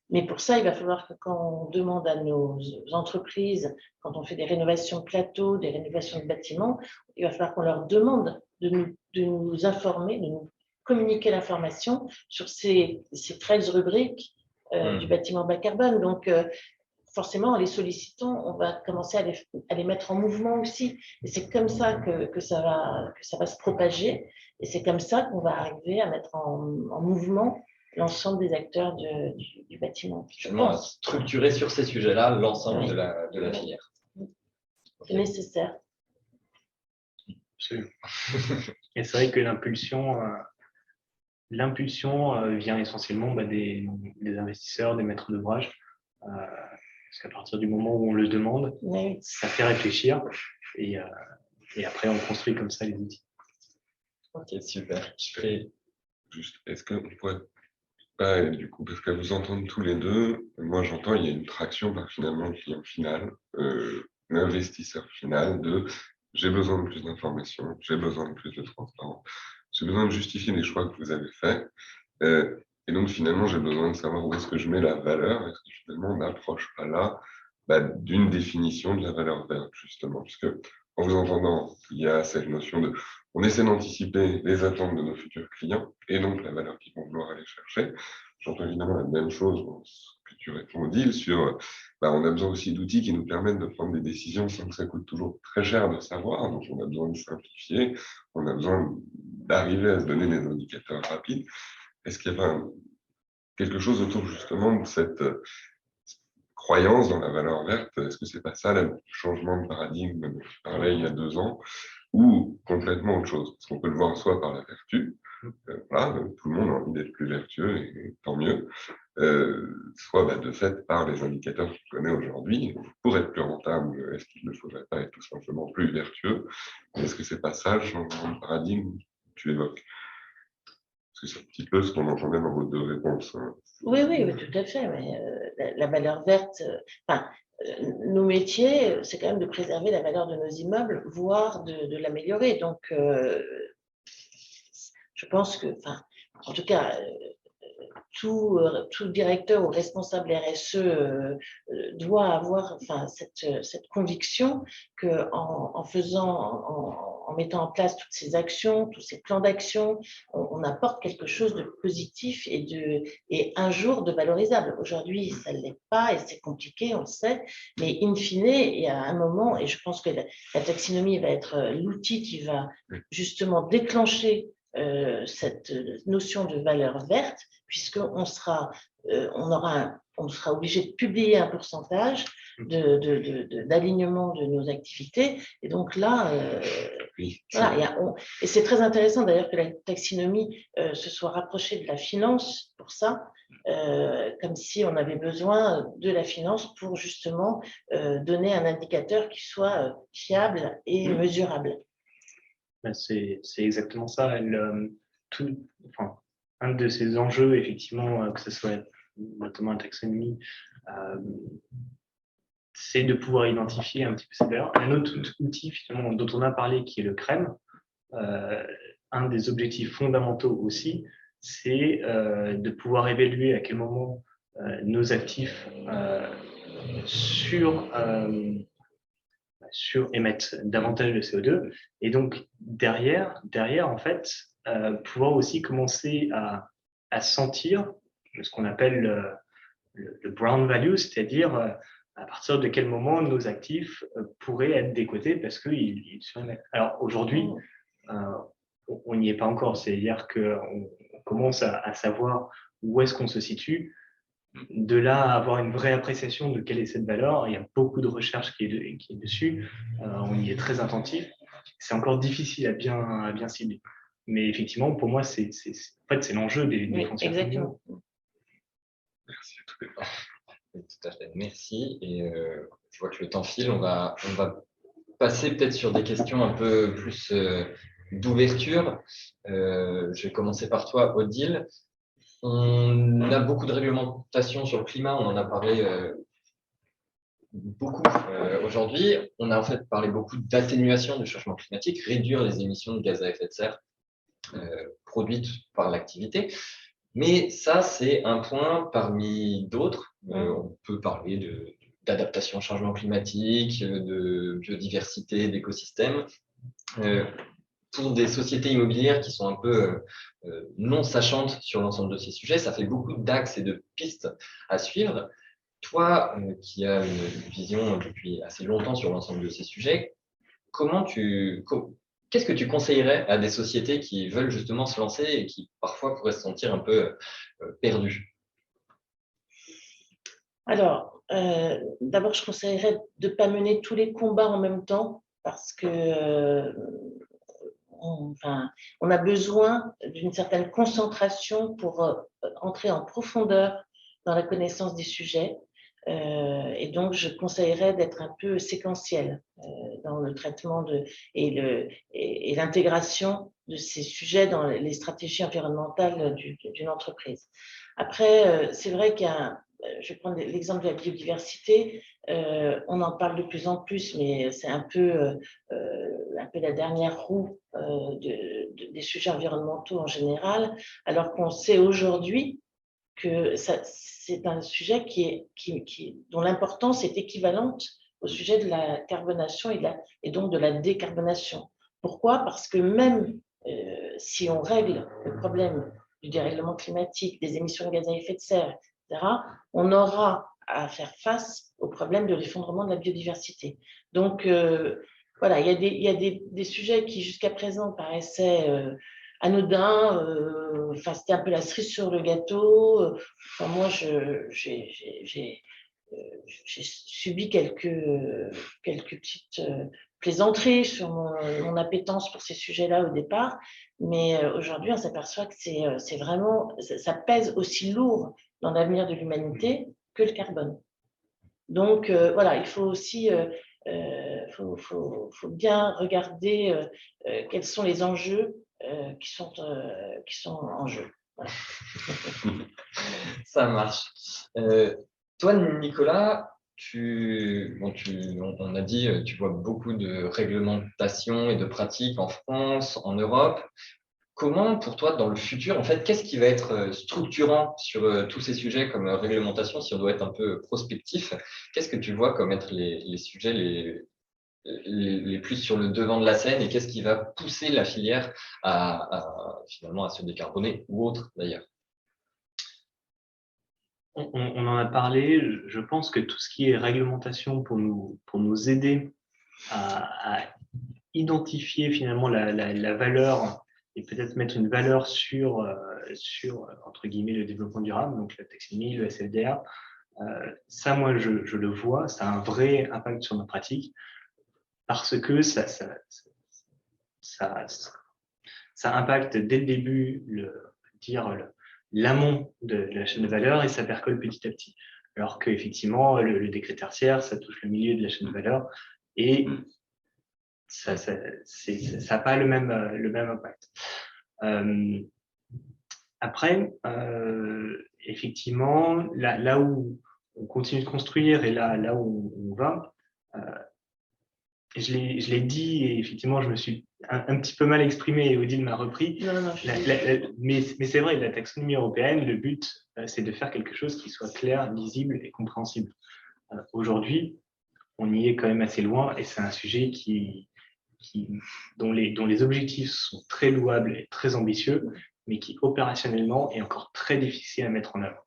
Mais pour ça, il va falloir que quand on demande à nos entreprises, quand on fait des rénovations de plateaux, des rénovations de bâtiments, il va falloir qu'on leur demande de nous informer, de nous communiquer l'information sur ces 13 rubriques du bâtiment bas carbone. Donc, forcément, en les sollicitant, on va commencer à les mettre en mouvement aussi. Et c'est comme ça que ça va se propager. Et c'est comme ça qu'on va arriver à mettre en mouvement l'ensemble des acteurs du bâtiment. Justement, à structurer sur ces sujets-là l'ensemble de la filière. C'est nécessaire. Absolument. Et c'est vrai que l'impulsion vient essentiellement des investisseurs, des maîtres d'ouvrage. Parce qu'à partir du moment où on le demande, ça fait réfléchir et après on construit comme ça les outils. Ok, super. Juste, est-ce qu'on pourrait Ouais, du coup, parce qu'à vous entendre tous les deux, moi j'entends il y a une traction par finalement le client final, l'investisseur final de j'ai besoin de plus d'informations, j'ai besoin de plus de transparence, j'ai besoin de justifier les choix que vous avez faits. Et donc finalement, j'ai besoin de savoir où est-ce que je mets la valeur. Est-ce que finalement, on n'approche pas là d'une définition de la valeur verte, justement, puisque en vous entendant, il y a cette notion de on essaie d'anticiper les attentes de nos futurs clients et donc la valeur qu'ils vont vouloir aller chercher. J'entends évidemment la même chose dans ce que tu réponds, Odile, sur on a besoin aussi d'outils qui nous permettent de prendre des décisions sans que ça coûte toujours très cher de savoir. Donc on a besoin de simplifier, on a besoin d'arriver à se donner des indicateurs rapides. Est-ce qu'il y a quelque chose autour justement de cette croyance dans la valeur verte? Est-ce que c'est pas ça le changement de paradigme dont tu parlais il y a 2 ans, ou complètement autre chose? Parce qu'on peut le voir soit par la vertu, voilà, tout le monde a envie d'être plus vertueux et tant mieux, soit de fait par les indicateurs qu'on connaît aujourd'hui. Pour être plus rentable, est-ce qu'il ne faudrait pas être tout simplement plus vertueux? Est-ce que c'est pas ça le changement de paradigme que tu évoques? Parce que c'est un petit peu ce qu'on entendait dans vos 2 réponses, hein. Oui, oui, tout à fait. Mais, la valeur verte, nos métiers, c'est quand même de préserver la valeur de nos immeubles, voire de l'améliorer. Donc, je pense que, en tout cas, tout directeur ou responsable RSE doit avoir cette conviction qu'en mettant en place toutes ces actions, tous ces plans d'action, on apporte quelque chose de positif et un jour de valorisable. Aujourd'hui, ça ne l'est pas et c'est compliqué, on le sait, mais in fine, il y a un moment, et je pense que la taxonomie va être l'outil qui va justement déclencher cette notion de valeur verte, puisqu'on sera, on sera obligé de publier un pourcentage d'alignement de nos activités. Et donc là, voilà, et c'est très intéressant d'ailleurs que la taxonomie se soit rapprochée de la finance pour ça, comme si on avait besoin de la finance pour justement donner un indicateur qui soit fiable et mesurable. C'est exactement ça. Un de ces enjeux, effectivement, que ce soit notamment la taxonomie, c'est de pouvoir identifier un petit peu cette valeur. Un autre outil finalement, dont on a parlé, qui est le CREM, un des objectifs fondamentaux aussi, c'est de pouvoir évaluer à quel moment nos actifs émettent davantage de CO2, et donc derrière en fait, pouvoir aussi commencer à sentir ce qu'on appelle le brown value, c'est-à-dire à partir de quel moment nos actifs pourraient être décotés parce qu'ils surémettent. Alors aujourd'hui, on n'y est pas encore, c'est-à-dire qu'on commence à savoir où est-ce qu'on se situe. De là à avoir une vraie appréciation de quelle est cette valeur, il y a beaucoup de recherche qui est dessus, on y est très attentif. C'est encore difficile à bien cibler. Mais effectivement, pour moi, c'est l'enjeu des foncières communales. Merci à tous les deux. Tout à fait, merci. Et je vois que le temps file, on va passer peut-être sur des questions un peu plus d'ouverture. Je vais commencer par toi, Odile. On a beaucoup de réglementations sur le climat, on en a parlé beaucoup aujourd'hui. On a en fait parlé beaucoup d'atténuation du changement climatique, réduire les émissions de gaz à effet de serre produites par l'activité. Mais ça, c'est un point parmi d'autres. On peut parler d'adaptation au changement climatique, de biodiversité, d'écosystèmes. Pour des sociétés immobilières qui sont un peu non sachantes sur l'ensemble de ces sujets, ça fait beaucoup d'axes et de pistes à suivre. Toi, qui as une vision depuis assez longtemps sur l'ensemble de ces sujets, qu'est-ce que tu conseillerais à des sociétés qui veulent justement se lancer et qui parfois pourraient se sentir un peu perdues? Alors, d'abord, je conseillerais de ne pas mener tous les combats en même temps parce que on a besoin d'une certaine concentration pour entrer en profondeur dans la connaissance des sujets. Et donc, je conseillerais d'être un peu séquentiel dans le traitement et l'intégration de ces sujets dans les stratégies environnementales d'une entreprise. Après, c'est vrai je vais prendre l'exemple de la biodiversité. On en parle de plus en plus, mais c'est un peu la dernière roue des sujets environnementaux en général, alors qu'on sait aujourd'hui que c'est un sujet dont l'importance est équivalente au sujet de la carbonation et donc de la décarbonation. Pourquoi? Parce que même si on règle le problème du dérèglement climatique, des émissions de gaz à effet de serre, etc., on aura à faire face au problème de l'effondrement de la biodiversité. Donc, voilà, il y a des sujets qui jusqu'à présent paraissaient anodins, c'était un peu la cerise sur le gâteau. Enfin, moi, j'ai subi quelques petites plaisanteries sur mon appétence pour ces sujets-là au départ, mais aujourd'hui, on s'aperçoit que c'est vraiment, ça pèse aussi lourd dans l'avenir de l'humanité que le carbone. Donc, voilà, il faut aussi faut bien regarder quels sont les enjeux qui sont en jeu. Voilà. Ça marche. Toi, Nicolas, on a dit, tu vois beaucoup de réglementations et de pratiques en France, en Europe. Comment, pour toi, dans le futur, en fait, qu'est-ce qui va être structurant sur tous ces sujets comme réglementation, si on doit être un peu prospectif? Qu'est-ce que tu vois comme être les sujets les plus sur le devant de la scène et qu'est-ce qui va pousser la filière finalement à se décarboner ou autre d'ailleurs? On en a parlé. Je pense que tout ce qui est réglementation pour nous aider à identifier finalement la valeur et peut-être mettre une valeur sur entre guillemets, le développement durable, donc la taxonomie, le SFDR, ça, moi, je le vois, ça a un vrai impact sur nos pratiques parce que ça impacte dès le début l'amont de la chaîne de valeur et ça percole petit à petit. Alors qu'effectivement, le décret tertiaire, ça touche le milieu de la chaîne de valeur et ça n'a pas le même impact. Après, effectivement, là où on continue de construire et là où on va, je l'ai dit et effectivement, je me suis un petit peu mal exprimé et Odile m'a repris. Non, mais c'est vrai, la taxonomie européenne, le but, c'est de faire quelque chose qui soit clair, lisible et compréhensible. Aujourd'hui, on y est quand même assez loin et c'est un sujet dont les objectifs sont très louables et très ambitieux, mais qui opérationnellement est encore très difficile à mettre en œuvre.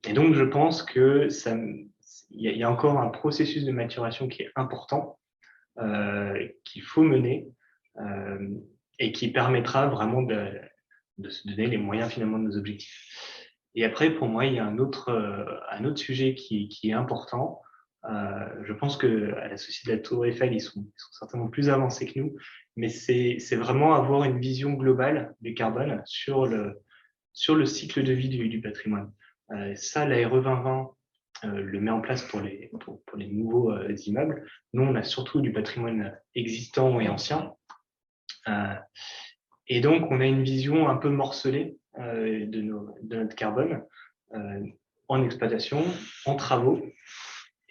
Et donc, je pense que il y a encore un processus de maturation qui est important, qu'il faut mener et qui permettra vraiment de se donner les moyens finalement de nos objectifs. Et après, pour moi, il y a un autre sujet qui est important. Je pense qu'à la Société de la Tour Eiffel, ils sont certainement plus avancés que nous, mais c'est vraiment avoir une vision globale du carbone sur le cycle de vie du patrimoine. Ça, la RE 2020 le met en place pour les nouveaux immeubles. Nous, on a surtout du patrimoine existant et ancien. Et donc, on a une vision un peu morcelée de notre carbone en exploitation, en travaux.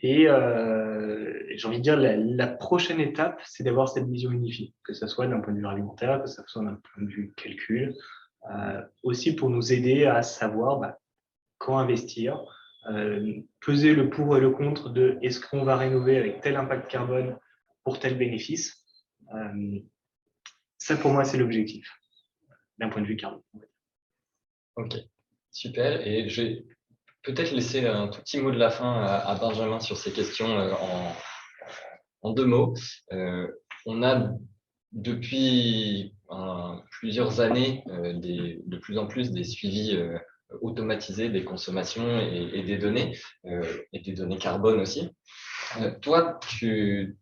Et j'ai envie de dire, la prochaine étape, c'est d'avoir cette vision unifiée, que ce soit d'un point de vue alimentaire, que ce soit d'un point de vue calcul, aussi pour nous aider à savoir quand investir, peser le pour et le contre de est-ce qu'on va rénover avec tel impact carbone pour tel bénéfice. Ça, pour moi, c'est l'objectif, d'un point de vue carbone. Ok, super. Et je vais peut-être laisser un tout petit mot de la fin à Benjamin sur ces questions en 2 mots. On a depuis plusieurs années de plus en plus des suivis automatisés des consommations et des données carbone aussi. Toi, tu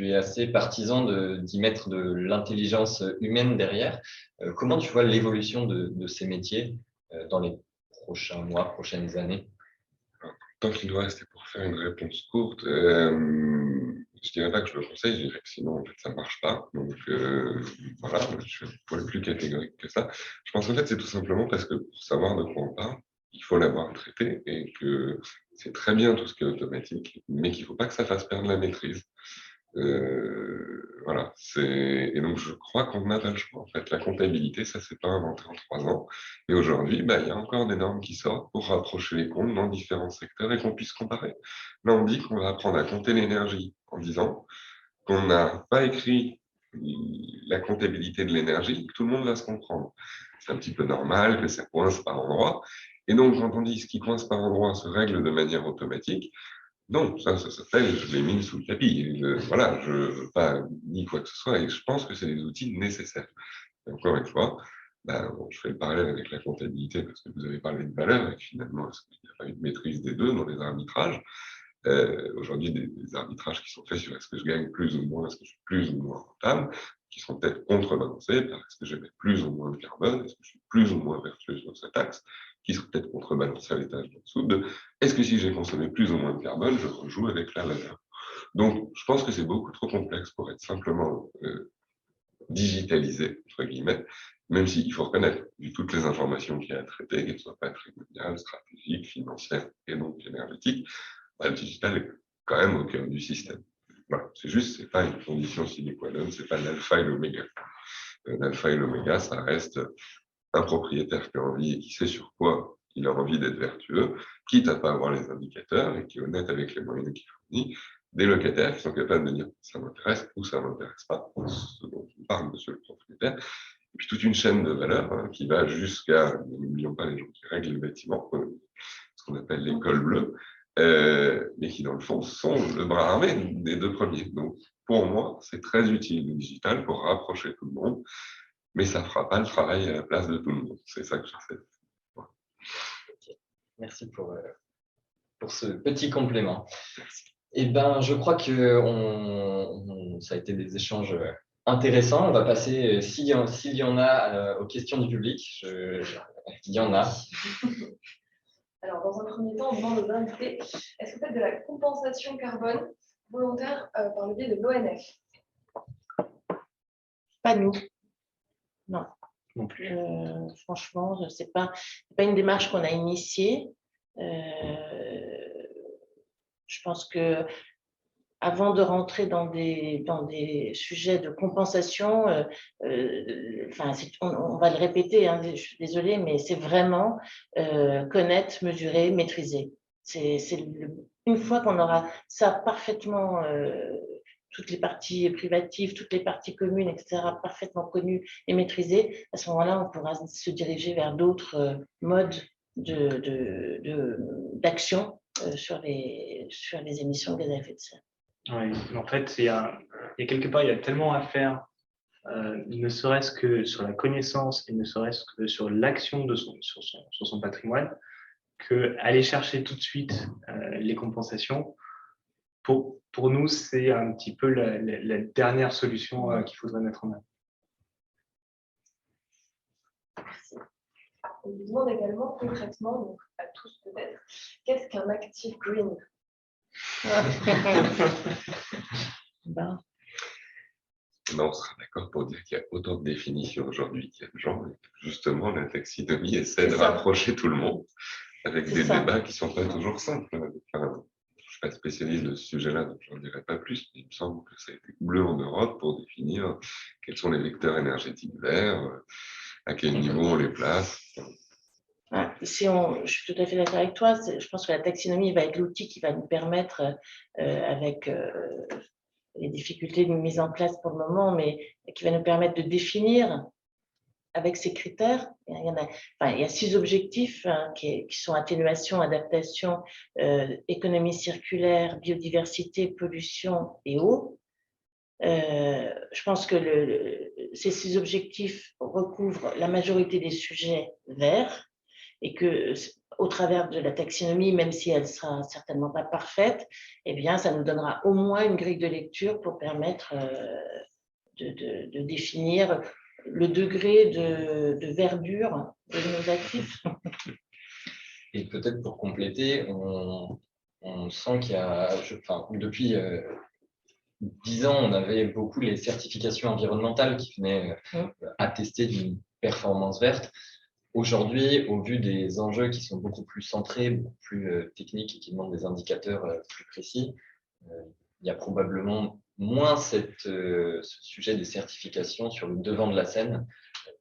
es assez partisan d'y mettre de l'intelligence humaine derrière. Comment tu vois l'évolution de ces métiers dans les prochains mois, prochaines années? temps qu'il nous reste, et pour faire une réponse courte, je dirais pas que je le conseille, je dirais que sinon, en fait, ça marche pas. Donc, voilà, je suis pas plus catégorique que ça. Je pense en fait, c'est tout simplement parce que pour savoir de quoi on parle, il faut l'avoir traité et que c'est très bien tout ce qui est automatique, mais qu'il faut pas que ça fasse perdre la maîtrise. Voilà, et donc je crois qu'on n'a pas le choix. En fait, la comptabilité, ça s'est pas inventé en 3 ans. Et aujourd'hui, il y a encore des normes qui sortent pour rapprocher les comptes dans différents secteurs et qu'on puisse comparer. Là, on dit qu'on va apprendre à compter l'énergie en disant qu'on n'a pas écrit la comptabilité de l'énergie, que tout le monde va se comprendre. C'est un petit peu normal que ça coince par endroit. Et donc, quand on dit ce qui coince par endroit se règle de manière automatique, non, ça s'appelle, je l'ai mis sous le tapis. Voilà, je ne veux pas ni quoi que ce soit, et je pense que c'est des outils nécessaires. Et encore une fois, je fais le parallèle avec la comptabilité, parce que vous avez parlé de valeur, et finalement, il n'y a pas une maîtrise des deux dans les arbitrages. Aujourd'hui, des arbitrages qui sont faits sur est-ce que je gagne plus ou moins, est-ce que je suis plus ou moins rentable, qui sont peut-être contrebalancés par est-ce que j'émets plus ou moins de carbone, est-ce que je suis plus ou moins vertueux sur cette axe, qui sont peut-être contrebalancés à l'étage en dessous de est-ce que si j'ai consommé plus ou moins de carbone, je rejoue avec la valeur. Donc, je pense que c'est beaucoup trop complexe pour être simplement digitalisé, entre guillemets, même s'il faut reconnaître, vu toutes les informations qu'il y a à traiter, qu'elles ne soient patrimoniales, stratégiques, financières et donc énergétiques, le digital est quand même au cœur du système. Voilà. C'est juste, c'est pas une condition sine qua non, c'est pas l'alpha et l'oméga. L'alpha et l'oméga, ça reste un propriétaire qui a envie et qui sait sur quoi il a envie d'être vertueux, quitte à pas avoir les indicateurs et qui est honnête avec les moyens qu'il fournit, des locataires qui sont capables de dire ça m'intéresse ou ça m'intéresse pas, ce dont on parle, monsieur le propriétaire, et puis toute une chaîne de valeur qui va jusqu'à, n'oublions pas les gens qui règlent le bâtiment, ce qu'on appelle les cols bleus, mais qui dans le fond sont le bras armé des deux premiers. Donc pour moi, c'est très utile le digital pour rapprocher tout le monde, mais ça ne fera pas le travail à la place de tout le monde. C'est ça que j'essaie. Voilà. Okay. Merci pour ce petit complément. Eh ben, je crois que ça a été des échanges intéressants. On va passer, s'il y en a, aux questions du public. Il y en a. Alors, dans un premier temps, on demande aux invités, est-ce que vous faites de la compensation carbone volontaire par le biais de l'ONF? Pas nous. Non. Non plus. Franchement, ce n'est pas une démarche qu'on a initiée. Je pense que avant de rentrer dans des sujets de compensation, on va le répéter, hein, je suis désolée, mais c'est vraiment connaître, mesurer, maîtriser. Une fois qu'on aura ça parfaitement, toutes les parties privatives, toutes les parties communes, etc., parfaitement connues et maîtrisées, à ce moment-là, on pourra se diriger vers d'autres modes d'action sur les émissions de gaz à effet de serre. Oui, en fait, il y a quelque part, il y a tellement à faire, ne serait-ce que sur la connaissance et ne serait-ce que sur l'action sur son patrimoine, qu'aller chercher tout de suite les compensations, pour nous, c'est un petit peu la dernière solution qu'il faudrait mettre en œuvre. On vous demande également concrètement, donc à tous peut-être, qu'est-ce qu'un actif green? Ben. On sera d'accord pour dire qu'il y a autant de définitions aujourd'hui qu'il y a de gens. Et justement, la taxinomie essaie de rapprocher tout le monde avec des débats qui ne sont pas toujours simples. Enfin, je ne suis pas spécialiste de ce sujet-là, donc je n'en dirai pas plus. Mais il me semble que ça a été bleu en Europe pour définir quels sont les vecteurs énergétiques verts, à quel niveau on les place. Je suis tout à fait d'accord avec toi. Je pense que la taxinomie va être l'outil qui va nous permettre, avec les difficultés de mise en place pour le moment, mais qui va nous permettre de définir avec ces critères. Il y a 6 objectifs qui sont atténuation, adaptation, économie circulaire, biodiversité, pollution et eau. Je pense que ces 6 objectifs recouvrent la majorité des sujets verts et que au travers de la taxinomie, même si elle ne sera certainement pas parfaite, eh bien, ça nous donnera au moins une grille de lecture pour permettre de définir le degré de verdure de nos actifs. Et peut-être pour compléter, On sent qu'il y a, depuis 10 ans, on avait beaucoup les certifications environnementales qui venaient attester d'une performance verte. Aujourd'hui, au vu des enjeux qui sont beaucoup plus centrés, beaucoup plus techniques et qui demandent des indicateurs plus précis, il y a probablement moins ce sujet des certifications sur le devant de la scène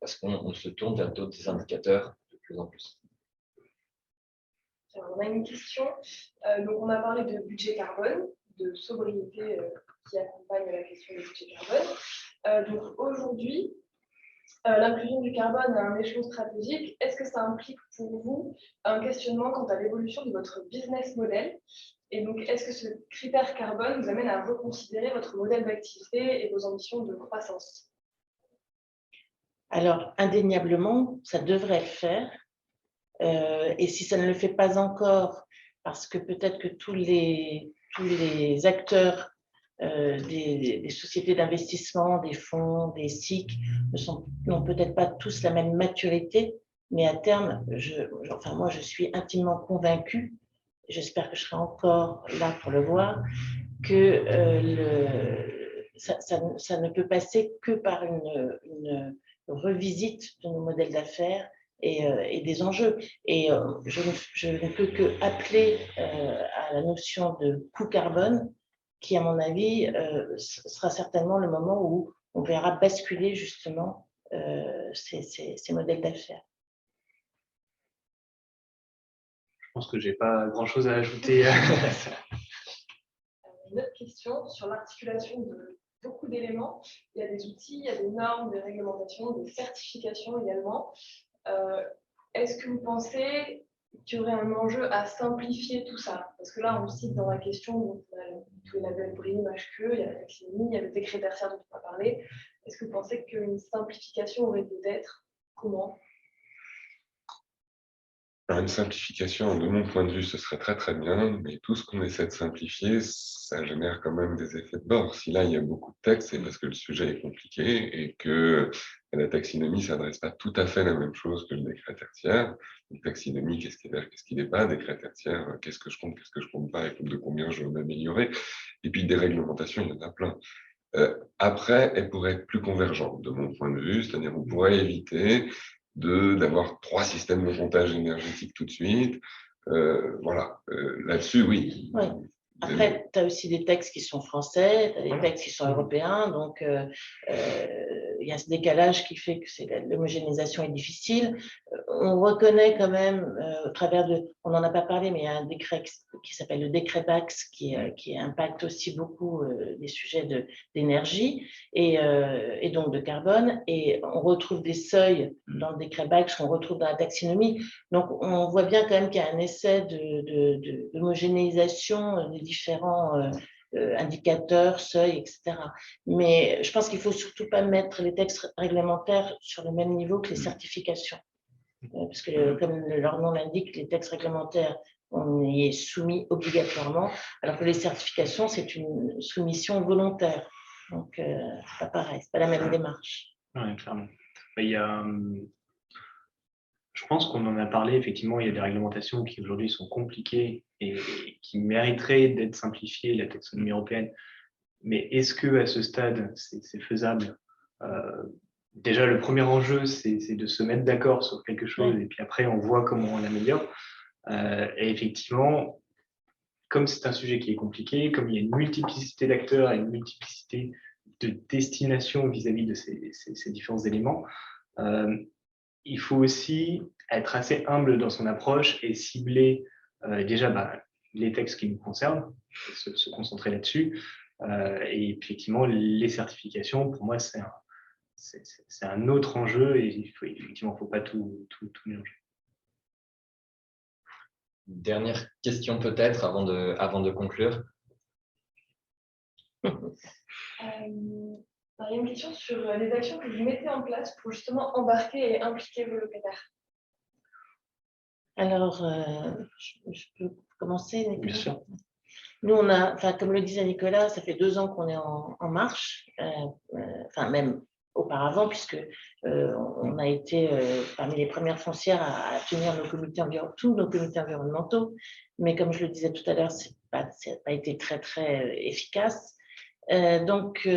parce qu'on se tourne vers d'autres indicateurs de plus en plus. Alors, on a une question. Donc, on a parlé de budget carbone, de sobriété qui accompagne la question du budget carbone. Donc, aujourd'hui, l'inclusion du carbone à un échelon stratégique, est-ce que ça implique pour vous un questionnement quant à l'évolution de votre business model? Et donc, est-ce que ce critère carbone vous amène à reconsidérer votre modèle d'activité et vos ambitions de croissance? Alors, indéniablement, ça devrait le faire. Et si ça ne le fait pas encore, parce que peut-être que tous les acteurs des sociétés d'investissement, des fonds, des SIC n'ont peut-être pas tous la même maturité, mais à terme, moi, je suis intimement convaincue, j'espère que je serai encore là pour le voir, que ça ne peut passer que par une revisite de nos modèles d'affaires et des enjeux. Et je ne peux que appeler à la notion de coût carbone, qui, à mon avis, sera certainement le moment où on verra basculer justement ces modèles d'affaires. Je pense que je n'ai pas grand-chose à ajouter. Une autre question sur l'articulation de beaucoup d'éléments. Il y a des outils, il y a des normes, des réglementations, des certifications également. Est-ce que vous pensez qu'il y aurait un enjeu à simplifier tout ça? Parce que là, on cite dans la question, donc, on a tous les labels BREEAM, HQE, il y a la taxonomie, il y a le décret tertiaire dont on a parlé. Est-ce que vous pensez qu'une simplification aurait lieu d'être? Comment? Alors, une simplification, de mon point de vue, ce serait très très bien, mais tout ce qu'on essaie de simplifier, ça génère quand même des effets de bord. Si là, il y a beaucoup de textes, c'est parce que le sujet est compliqué et que la taxinomie ne s'adresse pas tout à fait la même chose que le décret tertiaire. Une taxinomie, qu'est-ce qui est vert, qu'est-ce qui n'est pas? Décret tertiaire, qu'est-ce que je compte pas, et de combien je veux m'améliorer. Et puis des réglementations, il y en a plein. Après, elles pourraient être plus convergentes, de mon point de vue, c'est-à-dire on pourrait éviter d'avoir 3 systèmes de comptage énergétique tout de suite. Voilà, là-dessus, oui. Oui. Après, tu as aussi des textes qui sont français, tu as des textes qui sont européens, donc il y a ce décalage qui fait que l'homogénéisation est difficile. On reconnaît quand même, au travers on n'en a pas parlé, mais il y a un décret qui s'appelle le décret BACS qui impacte aussi beaucoup les sujets d'énergie et donc de carbone. Et on retrouve des seuils dans le décret BACS qu'on retrouve dans la taxinomie. Donc, on voit bien quand même qu'il y a un essai d'homogénéisation des différents indicateurs, seuils, etc. Mais je pense qu'il ne faut surtout pas mettre les textes réglementaires sur le même niveau que les certifications. Parce que, comme leur nom l'indique, les textes réglementaires, on y est soumis obligatoirement, alors que les certifications, c'est une soumission volontaire. Donc, c'est pas pareil, c'est pas la même démarche. Oui, clairement. Il y a, je pense qu'on en a parlé, effectivement, il y a des réglementations qui aujourd'hui sont compliquées et qui mériteraient d'être simplifiées, la taxonomie européenne. Mais est-ce qu'à ce stade, c'est faisable? Déjà, le premier enjeu, c'est de se mettre d'accord sur quelque chose et puis après, on voit comment on l'améliore. Et effectivement, comme c'est un sujet qui est compliqué, comme il y a une multiplicité d'acteurs et une multiplicité de destinations vis-à-vis de ces différents éléments, il faut aussi être assez humble dans son approche et cibler déjà les textes qui nous concernent, se concentrer là-dessus. Et effectivement, les certifications, pour moi, c'est un autre enjeu et effectivement, il ne faut pas tout mélanger. Dernière question peut-être avant de conclure. Il y a une question sur les actions que vous mettez en place pour justement embarquer et impliquer vos locataires. Alors, je peux commencer, Nicolas? Bien sûr. Nous, comme le disait Nicolas, ça fait 2 ans qu'on est en marche, même auparavant, puisque on a été parmi les premières foncières à tenir tous nos comités environnementaux. Mais comme je le disais tout à l'heure, ça n'a pas été très, très efficace. Donc,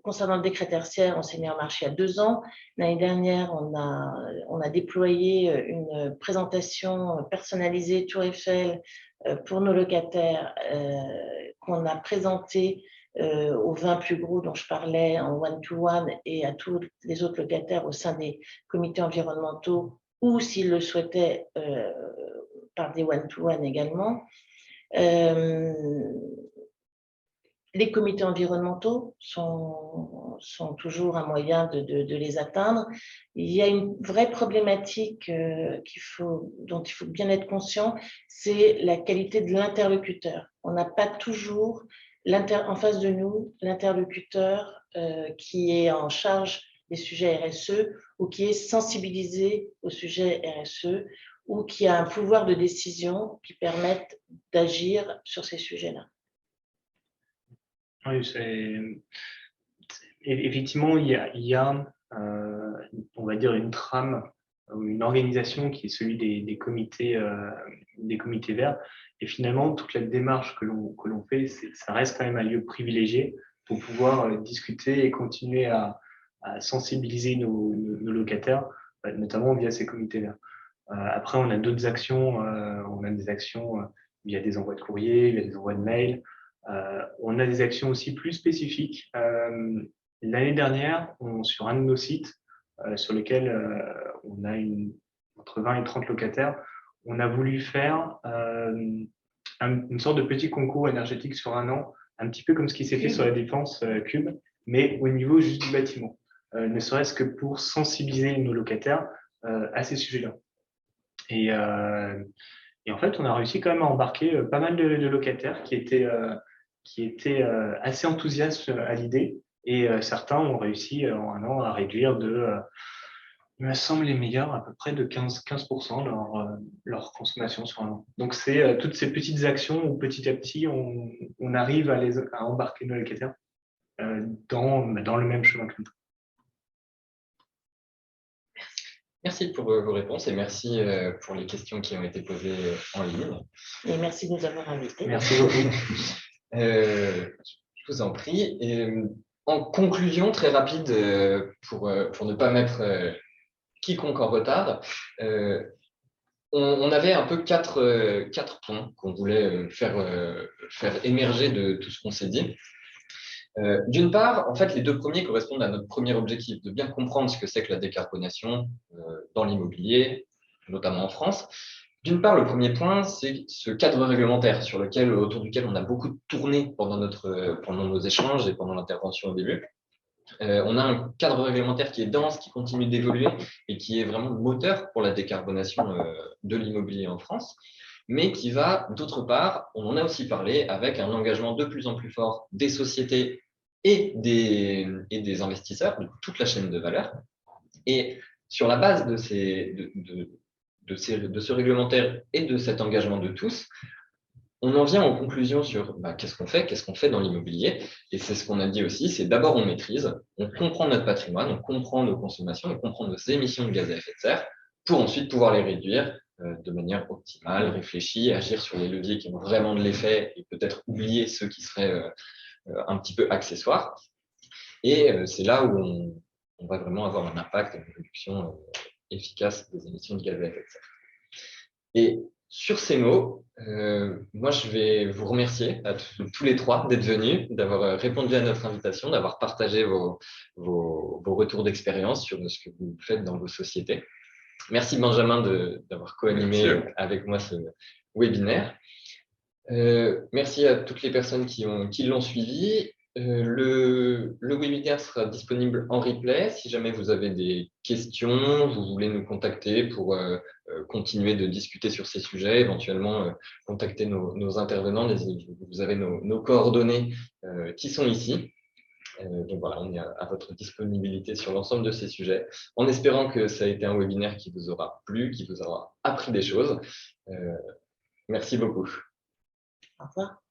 concernant le décret tertiaire, on s'est mis en marche il y a 2 ans. L'année dernière, on a déployé une présentation personnalisée Tour Eiffel pour nos locataires qu'on a présentée aux 20 plus gros dont je parlais en one-to-one et à tous les autres locataires au sein des comités environnementaux ou, s'ils le souhaitaient, par des one-to-one également. Les comités environnementaux sont toujours un moyen de les atteindre. Il y a une vraie problématique dont il faut bien être conscient, c'est la qualité de l'interlocuteur. On n'a pas toujours en face de nous l'interlocuteur qui est en charge des sujets RSE ou qui est sensibilisé au sujet RSE ou qui a un pouvoir de décision qui permette d'agir sur ces sujets-là. Oui, effectivement, il y a on va dire, une trame, une organisation qui est celui des comités verts. Et finalement, toute la démarche que l'on fait, ça reste quand même un lieu privilégié pour pouvoir discuter et continuer à sensibiliser nos locataires, notamment via ces comités verts. Après, on a d'autres actions, on a des actions via des envois de courrier, via des envois de mails. On a des actions aussi plus spécifiques. L'année dernière, sur un de nos sites, sur lequel on a entre 20 et 30 locataires, on a voulu faire une sorte de petit concours énergétique sur 1 an, un petit peu comme ce qui s'est fait sur la Défense Cube, mais au niveau juste du bâtiment, ne serait-ce que pour sensibiliser nos locataires à ces sujets-là. Et en fait, on a réussi quand même à embarquer pas mal de locataires qui étaient assez enthousiastes à l'idée. Et certains ont réussi en 1 an à réduire il me semble, les meilleurs, à peu près de 15% leur consommation sur 1 an. Donc, c'est toutes ces petites actions où petit à petit, on arrive à embarquer nos locataires dans le même chemin que nous. Merci pour vos réponses et merci pour les questions qui ont été posées en ligne. Et merci de nous avoir invités. Merci beaucoup. Je vous en prie. Et, en conclusion très rapide, pour ne pas mettre quiconque en retard, on avait un peu quatre points qu'on voulait faire émerger de tout ce qu'on s'est dit. D'une part, en fait, les 2 premiers correspondent à notre premier objectif, de bien comprendre ce que c'est que la décarbonation dans l'immobilier, notamment en France. D'une part, le premier point, c'est ce cadre réglementaire autour duquel on a beaucoup tourné pendant nos échanges et pendant l'intervention au début. On a un cadre réglementaire qui est dense, qui continue d'évoluer et qui est vraiment le moteur pour la décarbonation de l'immobilier en France, mais qui va, d'autre part, on en a aussi parlé, avec un engagement de plus en plus fort des sociétés et des investisseurs, de toute la chaîne de valeur. Et sur la base de ce réglementaire et de cet engagement de tous, on en vient en conclusion sur qu'est-ce qu'on fait dans l'immobilier. Et c'est ce qu'on a dit aussi, c'est d'abord on maîtrise, on comprend notre patrimoine, on comprend nos consommations, on comprend nos émissions de gaz à effet de serre, pour ensuite pouvoir les réduire de manière optimale, réfléchie, agir sur les leviers qui ont vraiment de l'effet et peut-être oublier ceux qui seraient un petit peu accessoires. Et c'est là où on va vraiment avoir un impact, une réduction efficace des émissions de gaz à effet de serre. Et sur ces mots, moi, je vais vous remercier à tous les 3 d'être venus, d'avoir répondu à notre invitation, d'avoir partagé vos retours d'expérience sur ce que vous faites dans vos sociétés. Merci Benjamin d'avoir co-animé avec moi ce webinaire. Merci à toutes les personnes qui l'ont suivi. Le webinaire sera disponible en replay. Si jamais vous avez des questions, vous voulez nous contacter pour continuer de discuter sur ces sujets, éventuellement contacter nos intervenants. Vous avez nos coordonnées qui sont ici. Donc voilà, on est à votre disponibilité sur l'ensemble de ces sujets, en espérant que ça a été un webinaire qui vous aura plu, qui vous aura appris des choses. Merci beaucoup. Au revoir.